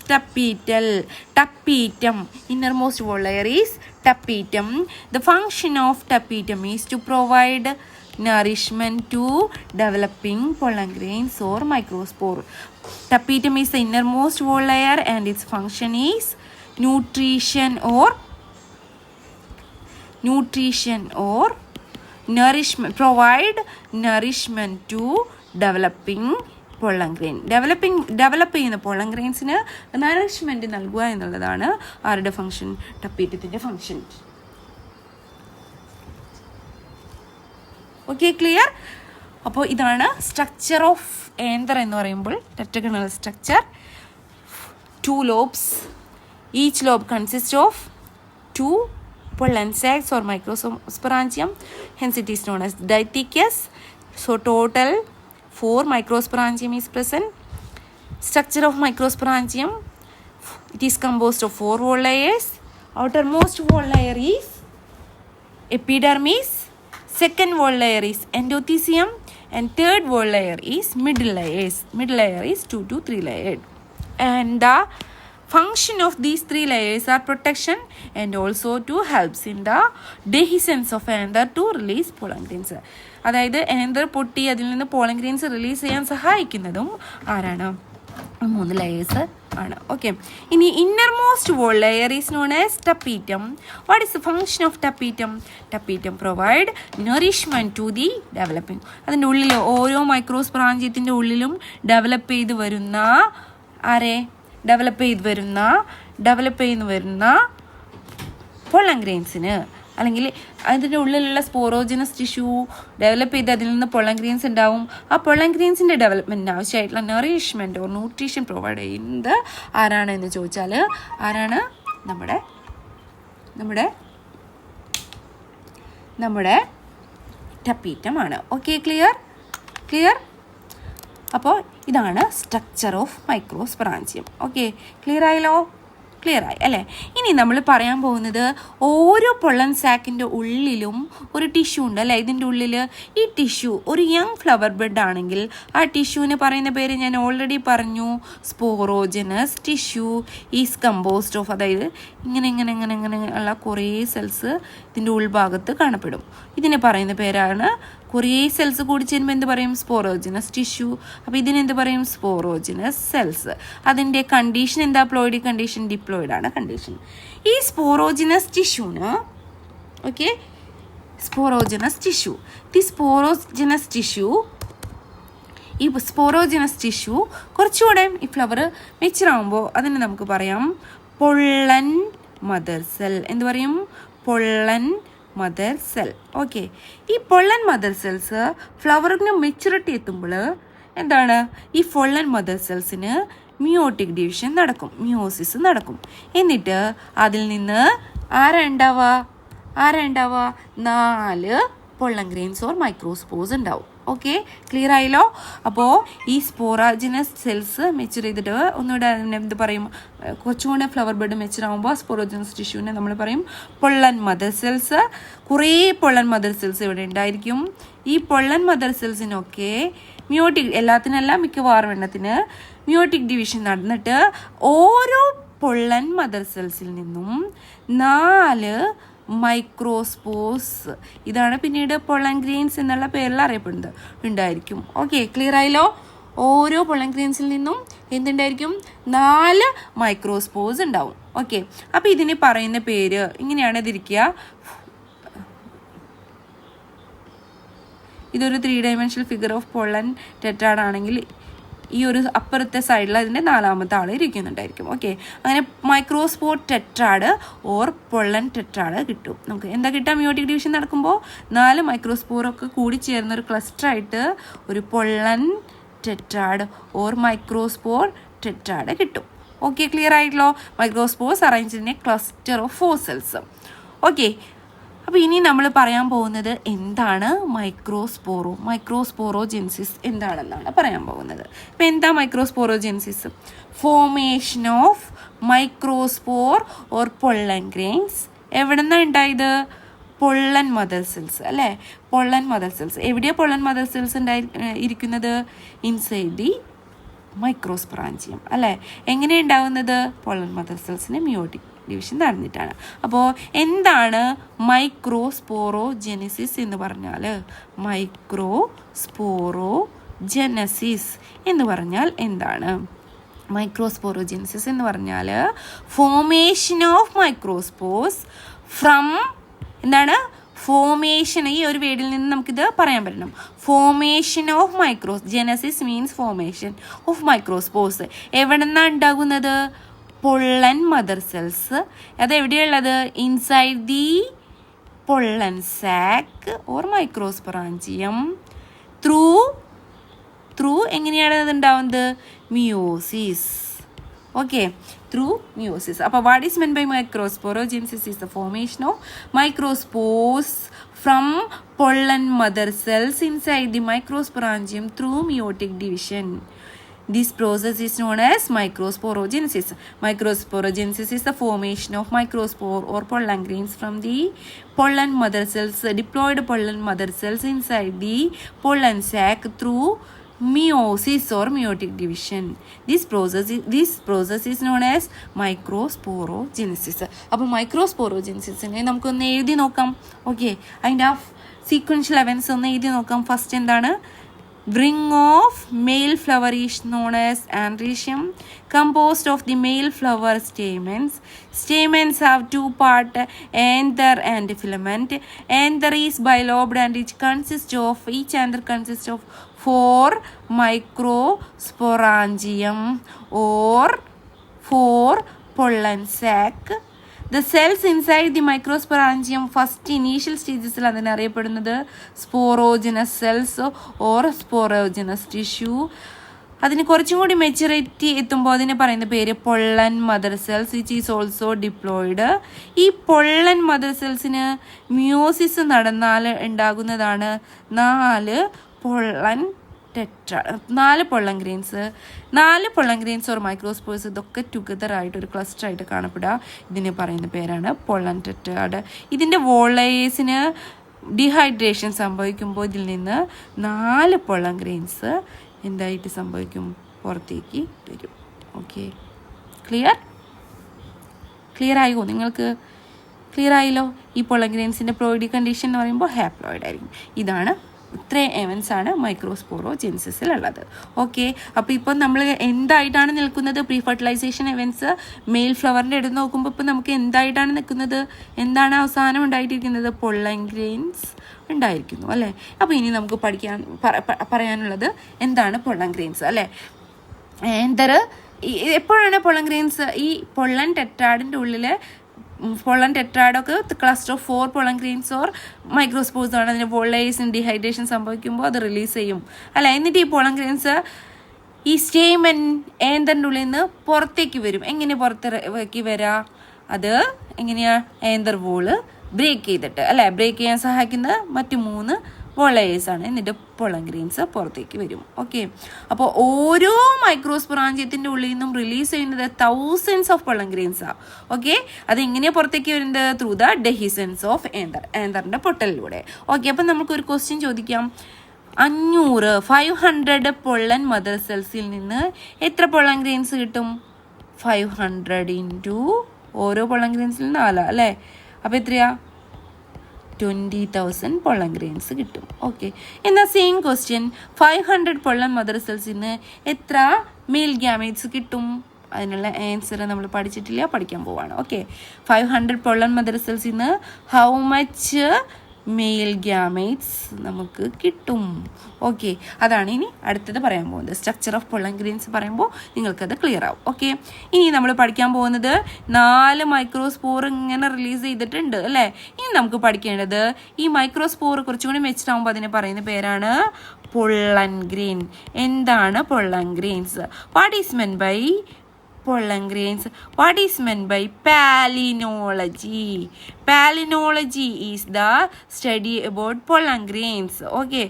tapetum. Innermost wall layer is tapetum. The function of tapetum is to provide nourishment to developing pollen grains or microspore. Tapetum is the innermost wall layer and its function is nutrition or nourishment, provide nourishment to developing pollen grain. Develop ചെയ്യുന്ന പൊളൻ ഗ്രെയിൻസിന് നറിഷ്മെൻറ്റ് നൽകുക എന്നുള്ളതാണ് ആരുടെ ഫങ്ഷൻ? ടപ്പീറ്റത്തിൻ്റെ ഫങ്ഷൻ. Okay, clear? അപ്പോൾ ഇതാണ് സ്ട്രക്ചർ ഓഫ് ഏന്തർ എന്ന് പറയുമ്പോൾ tetragonal structure. 2 lobes. Each lobe consists of 2 pollen sacs or microsporangium. Hence it is known as diathecus. So total 4 microsporangium is present. Structure of microsporangium, it is composed of 4 wall layers. Outermost wall layer is epidermis, second wall layer is endothecium, and third wall layer is middle layers. Middle layer is 2 to 3 layered. And the function of these 3 layers are protection and also to helps in the dehiscence of anther to release pollen grains. അതായത് ഏന്തർ പൊട്ടി അതിൽ നിന്ന് പോളൻ ഗ്രെയിൻസ് റിലീസ് ചെയ്യാൻ സഹായിക്കുന്നതും ആരാണ്? 3 ലെയേഴ്സ് ആണ്. ഓക്കെ, ഇനി innermost wall layer is known as tapetum. What is the function of tapetum? Tapetum provide nourishment to the developing. അതിൻ്റെ ഉള്ളിൽ ഓരോ മൈക്രോസ്പ്രാഞ്ചിയത്തിൻ്റെ ഉള്ളിലും ഡെവലപ്പ് ചെയ്ത് വരുന്ന പൊളൻ ഗ്രെയിൻസിന്, അല്ലെങ്കിൽ അതിൻ്റെ ഉള്ളിലുള്ള സ്പോറോജിനസ് ടിഷ്യൂ ഡെവലപ്പ് ചെയ്ത് അതിൽ നിന്ന് പൊളൻ ഗ്രെയിൻസ് ഉണ്ടാവും. ആ പൊളൻ ഗ്രെയിൻസിൻ്റെ ഡെവലപ്മെൻറ്റിന് ആവശ്യമായിട്ടുള്ള നറിഷ്മെൻറ്റ് ഓർ ന്യൂട്രീഷൻ പ്രൊവൈഡ് ചെയ്യുന്നത് ആരാണ് എന്ന് ചോദിച്ചാൽ ആരാണ്? നമ്മുടെ ടപ്പീറ്റമാണ്. Okay, clear? അപ്പോൾ ഇതാണ് structure of microsporangium. Okay, clear ആയല്ലോ? ക്ലിയർ ആയി അല്ലേ? ഇനി നമ്മൾ പറയാൻ പോകുന്നത് ഓരോ പൊള്ളൻ സാക്കിൻ്റെ ഉള്ളിലും ഒരു ടിഷ്യൂ ഉണ്ട് അല്ലേ? ഇതിൻ്റെ ഉള്ളിൽ ഈ ടിഷ്യൂ ഒരു യങ് ഫ്ലവർ ബെഡ് ആണെങ്കിൽ ആ ടിഷ്യൂവിന് പറയുന്ന പേര് ഞാൻ ഓൾറെഡി പറഞ്ഞു, സ്പോറോജനസ് ടിഷ്യൂ ഈസ് കമ്പോസ്ഡ് ഓഫ്, അതായത് ഇങ്ങനെ ഉള്ള കുറേ സെൽസ് ഇതിൻ്റെ ഉൾഭാഗത്ത് കാണപ്പെടും. ഇതിനെ പറയുന്ന പേരാണ്, കുറേ സെൽസ് കൂടി ചേരുമ്പോൾ എന്ത് പറയും? സ്പോറോജിനസ് ടിഷ്യൂ. അപ്പോൾ ഇതിനെന്ത് പറയും? സ്പോറോജിനസ് സെൽസ്. അതിൻ്റെ കണ്ടീഷൻ എന്താ? പ്ലോയിഡ് കണ്ടീഷൻ, ഡിപ്ലോയിഡ് ആണ് കണ്ടീഷൻ. ഈ സ്പോറോജിനസ് ടിഷ്യൂന് സ്പോറോജിനസ് ടിഷ്യൂ കുറച്ചുകൂടെ ഈ ഫ്ലവർ മെച്ചറാകുമ്പോൾ അതിന് നമുക്ക് പറയാം പൊള്ളൻ മദർ സെൽ. എന്ത് പറയും? Pollen mother cell. ഓക്കെ, ഈ പൊള്ളൻ മദർ സെൽസ് ഫ്ലവറിന് മെച്യൂരിറ്റി എത്തുമ്പോൾ എന്താണ്? ഈ പൊള്ളൻ മദർ സെൽസിന് മിയോട്ടിക് ഡിവിഷൻ നടക്കും, മിയോസിസ് നടക്കും. എന്നിട്ട് അതിൽ നിന്ന് ആരാ ഉണ്ടാവുക? 4 പൊള്ളൻ ഗ്രെയിൻസ് ഓർ മൈക്രോസ്പോർസ് ഉണ്ടാവും. ഓക്കെ, ക്ലിയർ ആയല്ലോ? അപ്പോൾ ഈ സ്പോറാജിനസ് സെൽസ് മെച്യൂർ ചെയ്തിട്ട് ഒന്നുകൂടെ എന്ത് പറയും? കുറച്ചുകൂടെ ഫ്ലവർ ബെഡ് മെച്യൂർ ആകുമ്പോൾ സ്പോറോജിനസ് ടിഷ്യൂവിനെ നമ്മൾ പറയും പൊള്ളൻ മദർ സെൽസ്. കുറേ പൊള്ളൻ മദർ സെൽസ് ഇവിടെ ഉണ്ടായിരിക്കും. ഈ പൊള്ളൻ മദർ സെൽസിനൊക്കെ എല്ലാത്തിനല്ല, മിക്കവാറും എണ്ണത്തിന് മിയോട്ടിക് ഡിവിഷൻ നടന്നിട്ട് ഓരോ പൊള്ളൻ മദർ സെൽസിൽ നിന്നും 4 മൈക്രോസ്പോർസ്. ഇതാണ് പിന്നീട് പൊള്ളൻ ഗ്രെയിൻസ് എന്നുള്ള പേരിൽ അറിയപ്പെടുന്നത് ഉണ്ടായിരിക്കും. ഓക്കെ, ക്ലിയർ ആയല്ലോ? ഓരോ പൊള്ളൻ ഗ്രെയിൻസിൽ നിന്നും എന്തുണ്ടായിരിക്കും? 4 മൈക്രോസ്പോർസ് ഉണ്ടാവും. ഓക്കെ, അപ്പോൾ ഇതിന് പറയുന്ന പേര് ഇങ്ങനെയാണ് ഇതിരിക്കുക. ഇതൊരു 3 dimensional figure of pollen tetrad ആണെങ്കിൽ ഈ ഒരു അപ്പുറത്തെ സൈഡിൽ അതിൻ്റെ 4ാമത്തെ ആൾ ഇരിക്കുന്നുണ്ടായിരിക്കും. ഓക്കെ, അങ്ങനെ microspore tetrad or pollen tetrad കിട്ടും. നമുക്ക് എന്താ കിട്ടുക? മിയോട്ടിക് ഡിവിഷൻ നടക്കുമ്പോൾ 4 മൈക്രോസ്പോറൊക്കെ കൂടി ചേർന്ന ഒരു ക്ലസ്റ്ററായിട്ട് ഒരു pollen tetrad or microspore tetrad കിട്ടും. ഓക്കെ, ക്ലിയർ ആയിട്ടല്ലോ? Microspores arrange in a cluster of four cells. Okay, അപ്പോൾ ഇനി നമ്മൾ പറയാൻ പോകുന്നത് എന്താണ് മൈക്രോസ്പോറോജെൻസിസ് എന്താണെന്നാണ് പറയാൻ പോകുന്നത്. അപ്പോൾ എന്താ microsporogenesis? Formation of microspore or pollen grains. എവിടെ നിന്നാണ് ഉണ്ടായത്? പൊള്ളൻ മദർ സെൽസ് അല്ലേ? Pollen mother cells. എവിടെയാണ് പൊള്ളൻ മദർ സെൽസ് ഇരിക്കുന്നത്? ഇൻസൈഡ് ദി മൈക്രോസ്പൊറാഞ്ചിയം അല്ലേ? എങ്ങനെ ഉണ്ടാവുന്നത്? പൊള്ളൻ മദർ സെൽസിന് മിയോട്ടിക് ഡിവിഷൻ നടന്നിട്ടാണ്. അപ്പോൾ എന്താണ് മൈക്രോസ്പോറോജെനസിസ് എന്ന് പറഞ്ഞാൽ? മൈക്രോസ്പോറോജെനസിസ് എന്ന് പറഞ്ഞാൽ എന്താണ്? മൈക്രോസ്പോറോജെനസിസ് എന്ന് പറഞ്ഞാൽ ഫോർമേഷൻ ഓഫ് മൈക്രോസ്പോർസ് ഫ്രം എന്താണ്? ഫോർമേഷൻ. ഈ ഒരു വേർഡിൽ നിന്ന് നമുക്കിത് പറയാൻ പറ്റണം. Formation of genesis means formation of microspores. എവിടെ നിന്നാണ് ഉണ്ടാകുന്നത്? Pollen mother cells. അതെവിടെയുള്ളത്? Inside the pollen sac or microsporangium through എങ്ങനെയാണ് അത് ഉണ്ടാവുന്നത്? മിയോസിസ്. Okay, through meiosis. അപ്പോൾ what is meant by microsporogenesis? Is the formation of microspores from pollen mother cells inside the microsporangium through meiotic division. This process is known as microsporogenesis. Microsporogenesis is the formation of microspore or pollen grains from the pollen mother cells, diploid pollen mother cells inside the pollen sac through meiosis or meiotic division. This process is known as microsporogenesis. അപ്പോൾ മൈക്രോസ്പോറോജെനസിസിനെ നമുക്കൊന്ന് എഴുതി നോക്കാം. ഓക്കെ, അതിൻ്റെ ആ സീക്വൻഷ്യൽ events ഒന്ന് എഴുതി നോക്കാം. ഫസ്റ്റ് എന്താണ്? Ring of male flower is known as androecium, composed of the male flower stamens. Stamens have 2 parts, anther and filament. Anther is bilobed and each anther consists of 4 microsporangium or 4 pollen sac. The cells inside the microsporangium first initial stages അതിനെ അറിയപ്പെടുന്നത് സ്പോറോജനസ് സെൽസ് ഓർ സ്പോറോജനസ് ടിഷ്യൂ. അതിന് കുറച്ചും കൂടി മെച്യൂരിറ്റി എത്തുമ്പോൾ അതിനെ പറയുന്ന പേര് pollen mother cells which is also diploid. ഈ പൊള്ളൻ മദർ സെൽസിന് മിയോസിസ് നടന്നാൽ ഉണ്ടാകുന്നതാണ് 4 pollen tetrad. 4 pollen grains or microspores ഇതൊക്കെ ടുഗദർ ആയിട്ട് ഒരു ക്ലസ്റ്റർ ആയിട്ട് കാണപ്പെടുക. ഇതിനെ പറയുന്ന പേരാണ് പൊള്ളൻ ടെട്രാഡ്. ഇതിൻ്റെ വോളേഴ്സിന് ഡീഹൈഡ്രേഷൻ സംഭവിക്കുമ്പോൾ ഇതിൽ നിന്ന് 4 പൊള്ളൻ ഗ്രെയിൻസ് എന്തായിട്ട് സംഭവിക്കും? പുറത്തേക്ക് വരും. ഓക്കെ, ക്ലിയർ ആയോ? നിങ്ങൾക്ക് ക്ലിയർ ആയല്ലോ? ഈ പൊള്ളൻ ഗ്രെയിൻസിൻ്റെ പ്ലോയിഡി കണ്ടീഷൻ എന്ന് പറയുമ്പോൾ ഹാപ്ലോയിഡ് ആയിരിക്കും. ഇതാണ് ഇത്രയും എവൻസ് ആണ് മൈക്രോസ്പോറോജെനസിസിലുള്ളത്. ഓക്കെ, അപ്പോൾ ഇപ്പം നമ്മൾ എന്തായിട്ടാണ് നിൽക്കുന്നത്? പ്രീ ഫെർട്ടിലൈസേഷൻ എവൻസ് മെയിൽ ഫ്ലവറിൻ്റെ എടുത്ത് നോക്കുമ്പോൾ ഇപ്പം നമുക്ക് എന്തായിട്ടാണ് നിൽക്കുന്നത്? എന്താണ് അവസാനം ഉണ്ടായിട്ടിരിക്കുന്നത്? പൊള്ളൻ ഗ്രെയിൻസ് ഉണ്ടായിരിക്കുന്നു അല്ലേ? അപ്പോൾ ഇനി നമുക്ക് പറയാനുള്ളത് എന്താണ് പൊള്ളൻ ഗ്രെയിൻസ് അല്ലേ? എപ്പോഴാണ് പൊള്ളൻ ഗ്രെയിൻസ്? ഈ പൊള്ളൻ ടെട്രാഡിൻ്റെ ഉള്ളിൽ പൊള്ളൻ ടെട്രാഡൊക്കെ cluster of 4 pollen grains or microspores ആണ്. അതിൻ്റെ വോളേഴ്സിന് ഡീഹൈഡ്രേഷൻ സംഭവിക്കുമ്പോൾ അത് റിലീസ് ചെയ്യും അല്ല. എന്നിട്ട് ഈ പൊള്ളൻ ഗ്രെയിൻസ് ഈ സ്റ്റേമൻ ഏന്തറിൻ്റെ ഉള്ളിൽ നിന്ന് പുറത്തേക്ക് വരും. എങ്ങനെ പുറത്തേക്ക് വരാ? അത് എങ്ങനെയാ? ഏന്തർ വോള് ബ്രേക്ക് ചെയ്തിട്ട് അല്ലേ? ബ്രേക്ക് ചെയ്യാൻ സഹായിക്കുന്ന മറ്റ് 3 വോളേഴ്സാണ്. എന്നിട്ട് പൊള്ളൻ ഗ്രെയിൻസ് പുറത്തേക്ക് വരും. ഓക്കെ, അപ്പോൾ ഓരോ മൈക്രോസ്പൊറാഞ്ചിയത്തിൻ്റെ ഉള്ളിൽ നിന്നും റിലീസ് ചെയ്യുന്നത് തൗസൻഡ്സ് ഓഫ് പൊള്ളൻ ഗ്രെയിൻസാണ്. ഓക്കെ, അതെങ്ങനെയാണ് പുറത്തേക്ക് വരുന്നത്? ത്രൂ ദ ഡെഹിസൻസ് ഓഫ് ഏന്തറിൻ്റെ പൊട്ടലിലൂടെ. ഓക്കെ, അപ്പം നമുക്കൊരു ക്വസ്റ്റ്യൻ ചോദിക്കാം. 500 പൊള്ളൻ മദർ സെൽസിൽ നിന്ന് എത്ര പൊള്ളൻ ഗ്രെയിൻസ് കിട്ടും? 500 ഇൻറ്റു ഓരോ പൊള്ളൻ ഗ്രെയിൻസിൽ 4 അല്ലേ? അപ്പോൾ എത്രയാ? 20,000 പൊള്ളൻ ഗ്രെയിൻസ് കിട്ടും. ഓക്കെ, എന്നാൽ സെയിം ക്വസ്റ്റ്യൻ 500 പൊള്ളൻ മദർ സെൽസിന് എത്ര മെയിൽ ഗ്യാമേറ്റ്സ് കിട്ടും? അതിനുള്ള ആൻസർ നമ്മൾ പഠിച്ചിട്ടില്ല, പഠിക്കാൻ പോവാണ്. ഓക്കെ, 500 പൊള്ളൻ മദർ സെൽസിന് ഹൗ മച്ച് മെയിൽ ഗ്യാമേറ്റ്സ് നമുക്ക് കിട്ടും? ഓക്കെ, അതാണ് ഇനി അടുത്തത് പറയാൻ പോകുന്നത്. സ്ട്രക്ചർ ഓഫ് പൊള്ളൻ ഗ്രെയിൻസ് പറയുമ്പോൾ നിങ്ങൾക്കത് ക്ലിയർ ആവും. ഓക്കെ, ഇനി നമ്മൾ പഠിക്കാൻ പോകുന്നത് 4 മൈക്രോസ്പോർ ഇങ്ങനെ റിലീസ് ചെയ്തിട്ടുണ്ട് അല്ലേ. ഇനി നമുക്ക് പഠിക്കേണ്ടത് ഈ മൈക്രോസ്പോർ കുറച്ചും കൂടി മെച്ചമാകുമ്പോൾ അതിനെ പറയുന്ന പേരാണ് പൊള്ളൻ ഗ്രെയിൻ. എന്താണ് pollen grains? What is meant by pollen grains? What is meant by palynology? Palynology is the study about pollen grains. Okay,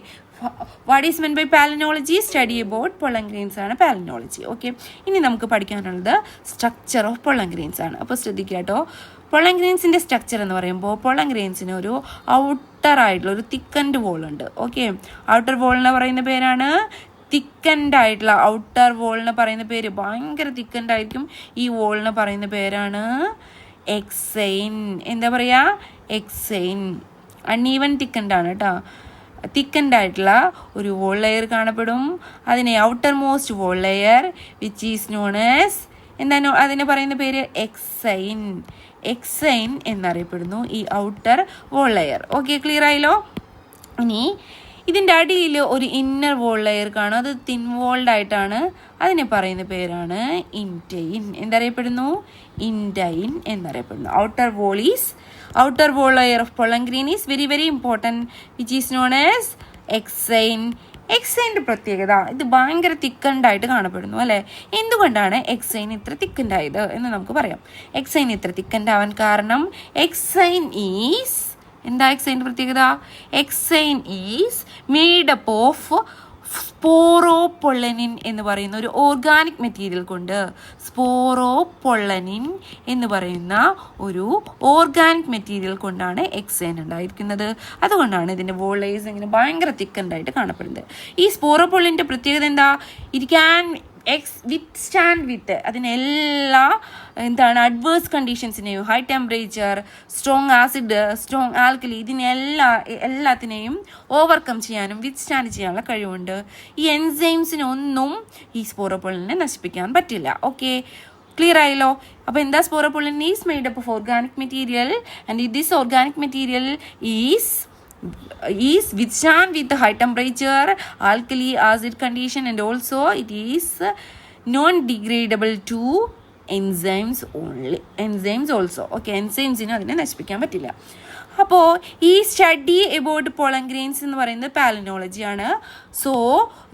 what is meant by palynology? Study about pollen grains ആണ് palynology. ഓക്കെ, ഇനി നമുക്ക് പഠിക്കാനുള്ളത് സ്ട്രക്ചർ ഓഫ് pollen grains ആണ്. അപ്പോൾ ശ്രദ്ധിക്കുക കേട്ടോ. പൊള്ളൻ ഗ്രെയിൻസിൻ്റെ സ്ട്രക്ചർ എന്ന് പറയുമ്പോൾ പൊള്ളൻ ഗ്രെയിൻസിന് ഒരു ഔട്ടർ ആയിട്ടുള്ള ഒരു തിക്കൻഡ് വോൾ ഉണ്ട്. ഓക്കെ, ഔട്ടർ വോളിനെ പറയുന്ന പേരാണ് തിക്കൻഡ് ആയിട്ടുള്ള ഔട്ടർ വോളിന് പറയുന്ന പേര്, ഭയങ്കര തിക്കൻഡ് ആയിരിക്കും ഈ വോളിന് പറയുന്ന പേരാണ് എക്സൈൻ. എന്താ പറയുക? എക്സൈൻ. അൺഈവൻ തിക്കൻഡ് ആണ് കേട്ടോ. തിക്കൻഡ് ആയിട്ടുള്ള ഒരു വോൾ ലെയർ കാണപ്പെടും. അതിനെ outermost wall layer which is known as എന്താണ് അതിനെ പറയുന്ന പേര്? എക്സൈൻ. എക്സൈൻ എന്നറിയപ്പെടുന്നു ഈ outer wall layer. Okay, clear ആയല്ലോ. ഇനി ഇതിൻ്റെ അടിയിൽ ഒരു ഇന്നർ വോൾ ലെയർ കാണും, അത് തിൻ വോൾഡ് ആയിട്ടാണ്. അതിനെ പറയുന്ന പേരാണ് ഇൻറ്റൈൻ. എന്തറിയപ്പെടുന്നു? ഇൻറ്റൈൻ എന്നറിയപ്പെടുന്നു. Outer wall layer of pollen grain is very very important which is known as exine. എക്സൈൻ്റെ പ്രത്യേകത ഇത് ഭയങ്കര തിക്കൻഡായിട്ട് കാണപ്പെടുന്നു അല്ലേ. എന്തുകൊണ്ടാണ് എക്സൈൻ ഇത്ര തിക്കൻഡായത് എന്ന് നമുക്ക് പറയാം. എക്സൈൻ ഇത്ര തിക്കൻഡാവാൻ കാരണം എക്സൈൻ ഈസ് എന്താ എക്സൈൻ്റെ പ്രത്യേകത? എക്സൈൻ ഈസ് മെയ്ഡപ്പ് ഓഫ് സ്പോറോപൊള്ളനിൻ എന്ന് പറയുന്ന ഒരു ഓർഗാനിക് മെറ്റീരിയൽ കൊണ്ട്, സ്പോറോപൊള്ളനിൻ എന്ന് പറയുന്ന ഒരു ഓർഗാനിക് മെറ്റീരിയൽ കൊണ്ടാണ് എക്സൈൻ ഉണ്ടായിരിക്കുന്നത്. അതുകൊണ്ടാണ് ഇതിൻ്റെ വോൾ ലെയേഴ്സ് ഇങ്ങനെ ഭയങ്കര തിക്കൻഡായിട്ട് കാണപ്പെടുന്നത്. ഈ സ്പോറോപൊള്ളിൻ്റെ പ്രത്യേകത എന്താ? ഇറ്റ് ക്യാൻ വിത്ത്സ്റ്റാൻഡ് വിത്ത് അതിനെല്ലാ എന്താണ് അഡ്വേഴ്സ് കണ്ടീഷൻസിനെയും, high temperature, strong acid, strong alkali, എല്ലാത്തിനെയും ഓവർകം ചെയ്യാനും വിത്ത്സ്റ്റാൻഡ് ചെയ്യാനുള്ള കഴിവുണ്ട്. ഈ എൻസൈംസിനൊന്നും ഈ സ്പോറോപൊള്ളിനെ നശിപ്പിക്കാൻ പറ്റില്ല. ഓക്കെ, ക്ലിയർ ആയല്ലോ. അപ്പോൾ എന്താ sporopollenin? Is made up of organic material and this organic material is withstand with the high temperature, alkali, acid condition, and also it is non-degradable to enzymes also. Okay, enzymes അതിനെ നശിപ്പിക്കാൻ പറ്റില്ല. അപ്പോൾ ഈ സ്റ്റഡി എബൌട്ട് പൊള്ളൻ ഗ്രെയിൻസ് എന്ന് പറയുന്നത് പാലിനോളജിയാണ്. So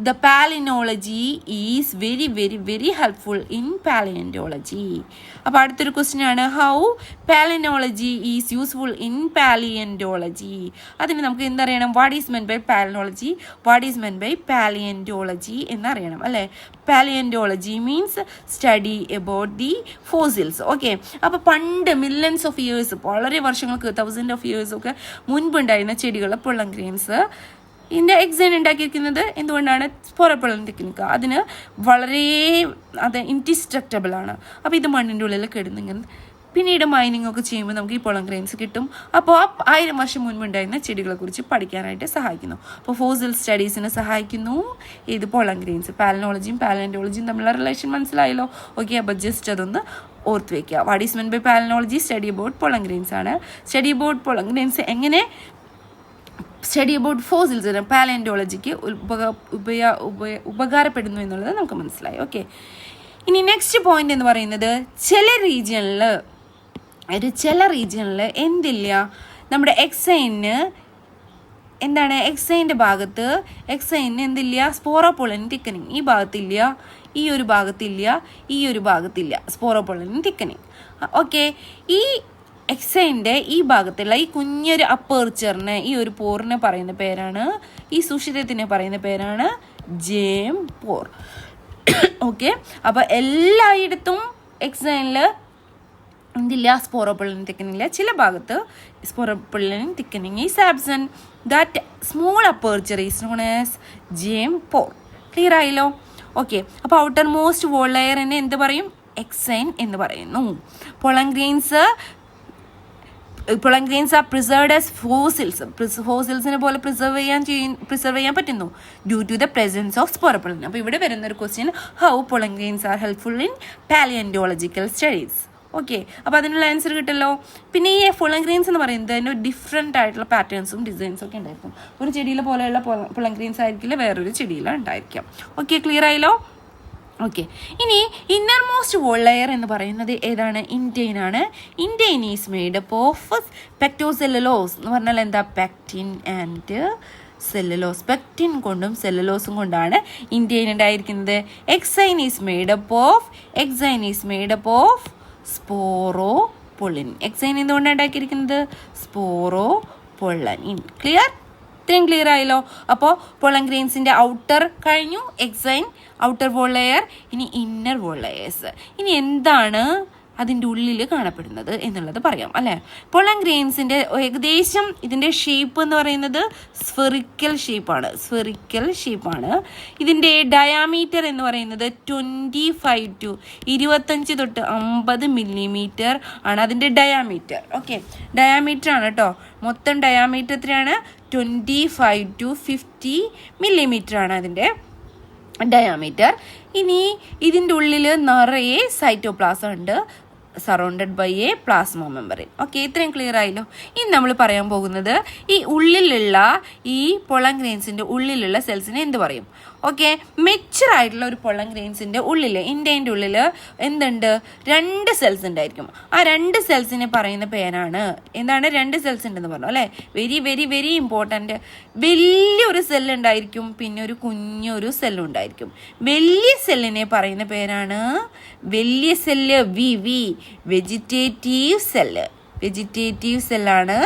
the palynology is very very very helpful in palaeontology. അപ്പോൾ അടുത്തൊരു ക്വസ്റ്റ്യൻ ആണ് how palynology is useful in palaeontology. അതിന് നമുക്ക് എന്തറിയണം? What is meant by palynology, what is meant by palaeontology എന്നറിയണം അല്ലേ. Palaeontology means study about the fossils. Okay, അപ്പോൾ പണ്ട് മില്യൺസ് ഓഫ് ഇയേഴ്സ്, വളരെ വർഷങ്ങൾക്ക് 1000 of years ഒക്കെ മുൻപുണ്ടായിരുന്ന ചെടികൾ പൊള്ളൻ ഗ്രെയിൻസ് ഇതിൻ്റെ എക്സൈൻ ഉണ്ടാക്കിയിരിക്കുന്നത് എന്തുകൊണ്ടാണ്? സ്പോറോപൊള്ളൻ ടെക്നിക്ക്. അതിന് വളരെ ഇൻഡിസ്ട്രക്റ്റബിൾ ആണ്. അപ്പോൾ ഇത് മണ്ണിൻ്റെ ഉള്ളിൽ കിടന്നിങ്ങനെ പിന്നീട് മൈനിങ് ഒക്കെ ചെയ്യുമ്പോൾ നമുക്ക് ഈ പൊള്ളൻ ഗ്രെയിൻസ് കിട്ടും. അപ്പോൾ 1000 വർഷം മുൻപുണ്ടായിരുന്ന ചെടികളെക്കുറിച്ച് പഠിക്കാനായിട്ട് സഹായിക്കുന്നു. അപ്പോൾ ഫോസിൽ സ്റ്റഡീസിന് സഹായിക്കുന്നു ഇത് പൊള്ളൻ ഗ്രെയിൻസ്. പാലിനോളജിയും പാലിയൻറ്റോളജിയും തമ്മിലുള്ള റിലേഷൻ മനസ്സിലായല്ലോ. ഓക്കെ, അപ്പോൾ ജസ്റ്റ് അതൊന്ന് ഓർത്ത് വയ്ക്കുക. What is meant by palynology? Study about pollen grains ആണ്. സ്റ്റഡി അബൌട്ട് പൊള്ളൻ ഗ്രെയിൻസ് എങ്ങനെ സ്റ്റഡി അബൌട്ട് ഫോസിൽസ് പാലിയൻറ്റോളജിക്ക് ഉപകാരപ്പെടുന്നു എന്നുള്ളത് നമുക്ക് മനസ്സിലായി. ഓക്കെ, ഇനി നെക്സ്റ്റ് പോയിന്റ് എന്ന് പറയുന്നത് ചില റീജിയണിൽ എന്തില്ല? നമ്മുടെ എക്സൈന് എന്താണ്? എക്സൈൻ്റെ ഭാഗത്ത് എക്സൈന് എന്തില്ല? സ്പോറോപൊള്ളൻ തിക്കനിങ്. ഈ ഭാഗത്തില്ല, ഈ ഒരു ഭാഗത്തില്ല സ്പോറോപൊള്ളൻ തിക്കനിങ്. ഓക്കെ, ഈ എക്സൈൻ്റെ ഈ ഭാഗത്തുള്ള ഈ കുഞ്ഞൊരു അപ്പേർച്ചറിനെ, ഈ ഒരു പോറിനെ പറയുന്ന പേരാണ്, ഈ സുഷിരത്തിനെ പറയുന്ന പേരാണ് ജേം പോർ. ഓക്കെ, അപ്പോൾ എല്ലായിടത്തും എക്സൈനിൽ എന്തില്ല? സ്പോറോപൊള്ളൻ തിക്കനിങ്ങില്ല. ചില ഭാഗത്ത് sporopollenin thickening is absent. That small aperture is known as germ pore. Clear ആയല്ലോ. ഓക്കെ, അപ്പോൾ ഔട്ടർ മോസ്റ്റ് വോൾ ലെയറിനെ എന്ത് പറയും? എക്സൈൻ എന്ന് പറയുന്നു. Pollen grains pollen grains are preserved as fossils. ഫോസിൽസിനെ പോലെ പ്രിസർവ് ചെയ്യാൻ പറ്റുന്നു due to the presence of sporopollenin. അപ്പോൾ ഇവിടെ വരുന്ന ഒരു question, how pollen grains are helpful in palaeontological studies. Okay, അപ്പോൾ അതിനുള്ള ആൻസർ കിട്ടല്ലോ. പിന്നെ ഈ pollen grains എന്ന് പറയുന്നത് അതിൻ്റെ ഡിഫറെൻ്റ് ആയിട്ടുള്ള പാറ്റേൺസും ഡിസൈൻസും ഒക്കെ ഉണ്ടായിരിക്കും. ഒരു ചെടിയിലെ പോലെയുള്ള pollen grains ആയിരിക്കില്ല വേറൊരു ചെടിയിലും ഉണ്ടായിരിക്കാം. ഓക്കെ, ക്ലിയർ ആയല്ലോ? ഓക്കെ, ഇനി ഇന്നർ മോസ്റ്റ് വോൾ ലെയർ എന്ന് പറയുന്നത് ഏതാണ്? ഇൻറ്റൈൻ ആണ്. Intine is made up of പെക്ടോസെല്ലുലോസ് എന്ന് പറഞ്ഞാൽ എന്താ? Pectin and cellulose. പെക്റ്റിൻ കൊണ്ടും സെല്ലുലോസും കൊണ്ടാണ് ഇൻറ്റൈൻ ഉണ്ടായിരിക്കുന്നത്. എക്സൈൻ ഈസ് മെയ്ഡ് അപ്പ് ഓഫ് സ്പോറോപൊളിൻ. എക്സൈൻ എന്തുകൊണ്ടാണ് ഉണ്ടാക്കിയിരിക്കുന്നത്? സ്പോറോപൊളിൻ. ക്ലിയർ? ഇത്രയും ക്ലിയർ ആയല്ലോ. അപ്പോൾ pollen grains-ന്റെ ഔട്ടർ കഴിഞ്ഞു, എക്സൈൻ, ഔട്ടർ വോൾ ലെയർ, ഇനി ഇന്നർ വോൾ ലെയേഴ്സ്. ഇനി എന്താണ് അതിൻ്റെ ഉള്ളിൽ കാണപ്പെടുന്നത് എന്നുള്ളത് പറയാം അല്ലേ. pollen grains-ന്റെ ഏകദേശം ഇതിൻ്റെ ഷേപ്പ് എന്ന് പറയുന്നത് സ്ഫെറിക്കൽ ഷേപ്പാണ്. ഇതിൻ്റെ ഡയാമീറ്റർ എന്ന് പറയുന്നത് 25 തൊട്ട് 50 മില്ലിമീറ്റർ ആണ് അതിൻ്റെ ഡയാമീറ്റർ. ഓക്കെ, ഡയാമീറ്റർ ആണ് കേട്ടോ. മൊത്തം ഡയാമീറ്റർ എത്രയാണ്? 25 to 50 മില്ലിമീറ്റർ ആണ് അതിൻ്റെ ഡയാമീറ്റർ. ഇനി ഇതിൻ്റെ ഉള്ളിൽ നിറയെ സൈറ്റോപ്ലാസം ഉണ്ട്, surrounded by a plasma membrane. Okay, ഇത്രയും ക്ലിയർ ആയല്ലോ. ഇനി നമ്മൾ പറയാൻ പോകുന്നത് ഈ ഉള്ളിലുള്ള ഈ pollen grains-ന്റെ ഉള്ളിലുള്ള സെൽസിനെ എന്ത് പറയും? ഓക്കെ, മെച്ചുർ ആയിട്ടുള്ള ഒരു pollen grains-ന്റെ ഉള്ളിൽ, ഇൻറ്റൈൻ്റെ ഉള്ളിൽ എന്തുണ്ട്? 2 സെൽസ് ഉണ്ടായിരിക്കും. ആ 2 സെൽസിനെ പറയുന്ന പേരാണ് എന്താണ്? 2 സെൽസ് ഉണ്ടെന്ന് പറഞ്ഞു അല്ലേ. Very very very important. വലിയൊരു സെല്ലുണ്ടായിരിക്കും, പിന്നെ ഒരു കുഞ്ഞൊരു സെല്ലുണ്ടായിരിക്കും. വലിയ സെല്ലിനെ പറയുന്ന പേരാണ് വലിയ സെല്ല്, വെജിറ്റേറ്റീവ് സെല്ലാണ്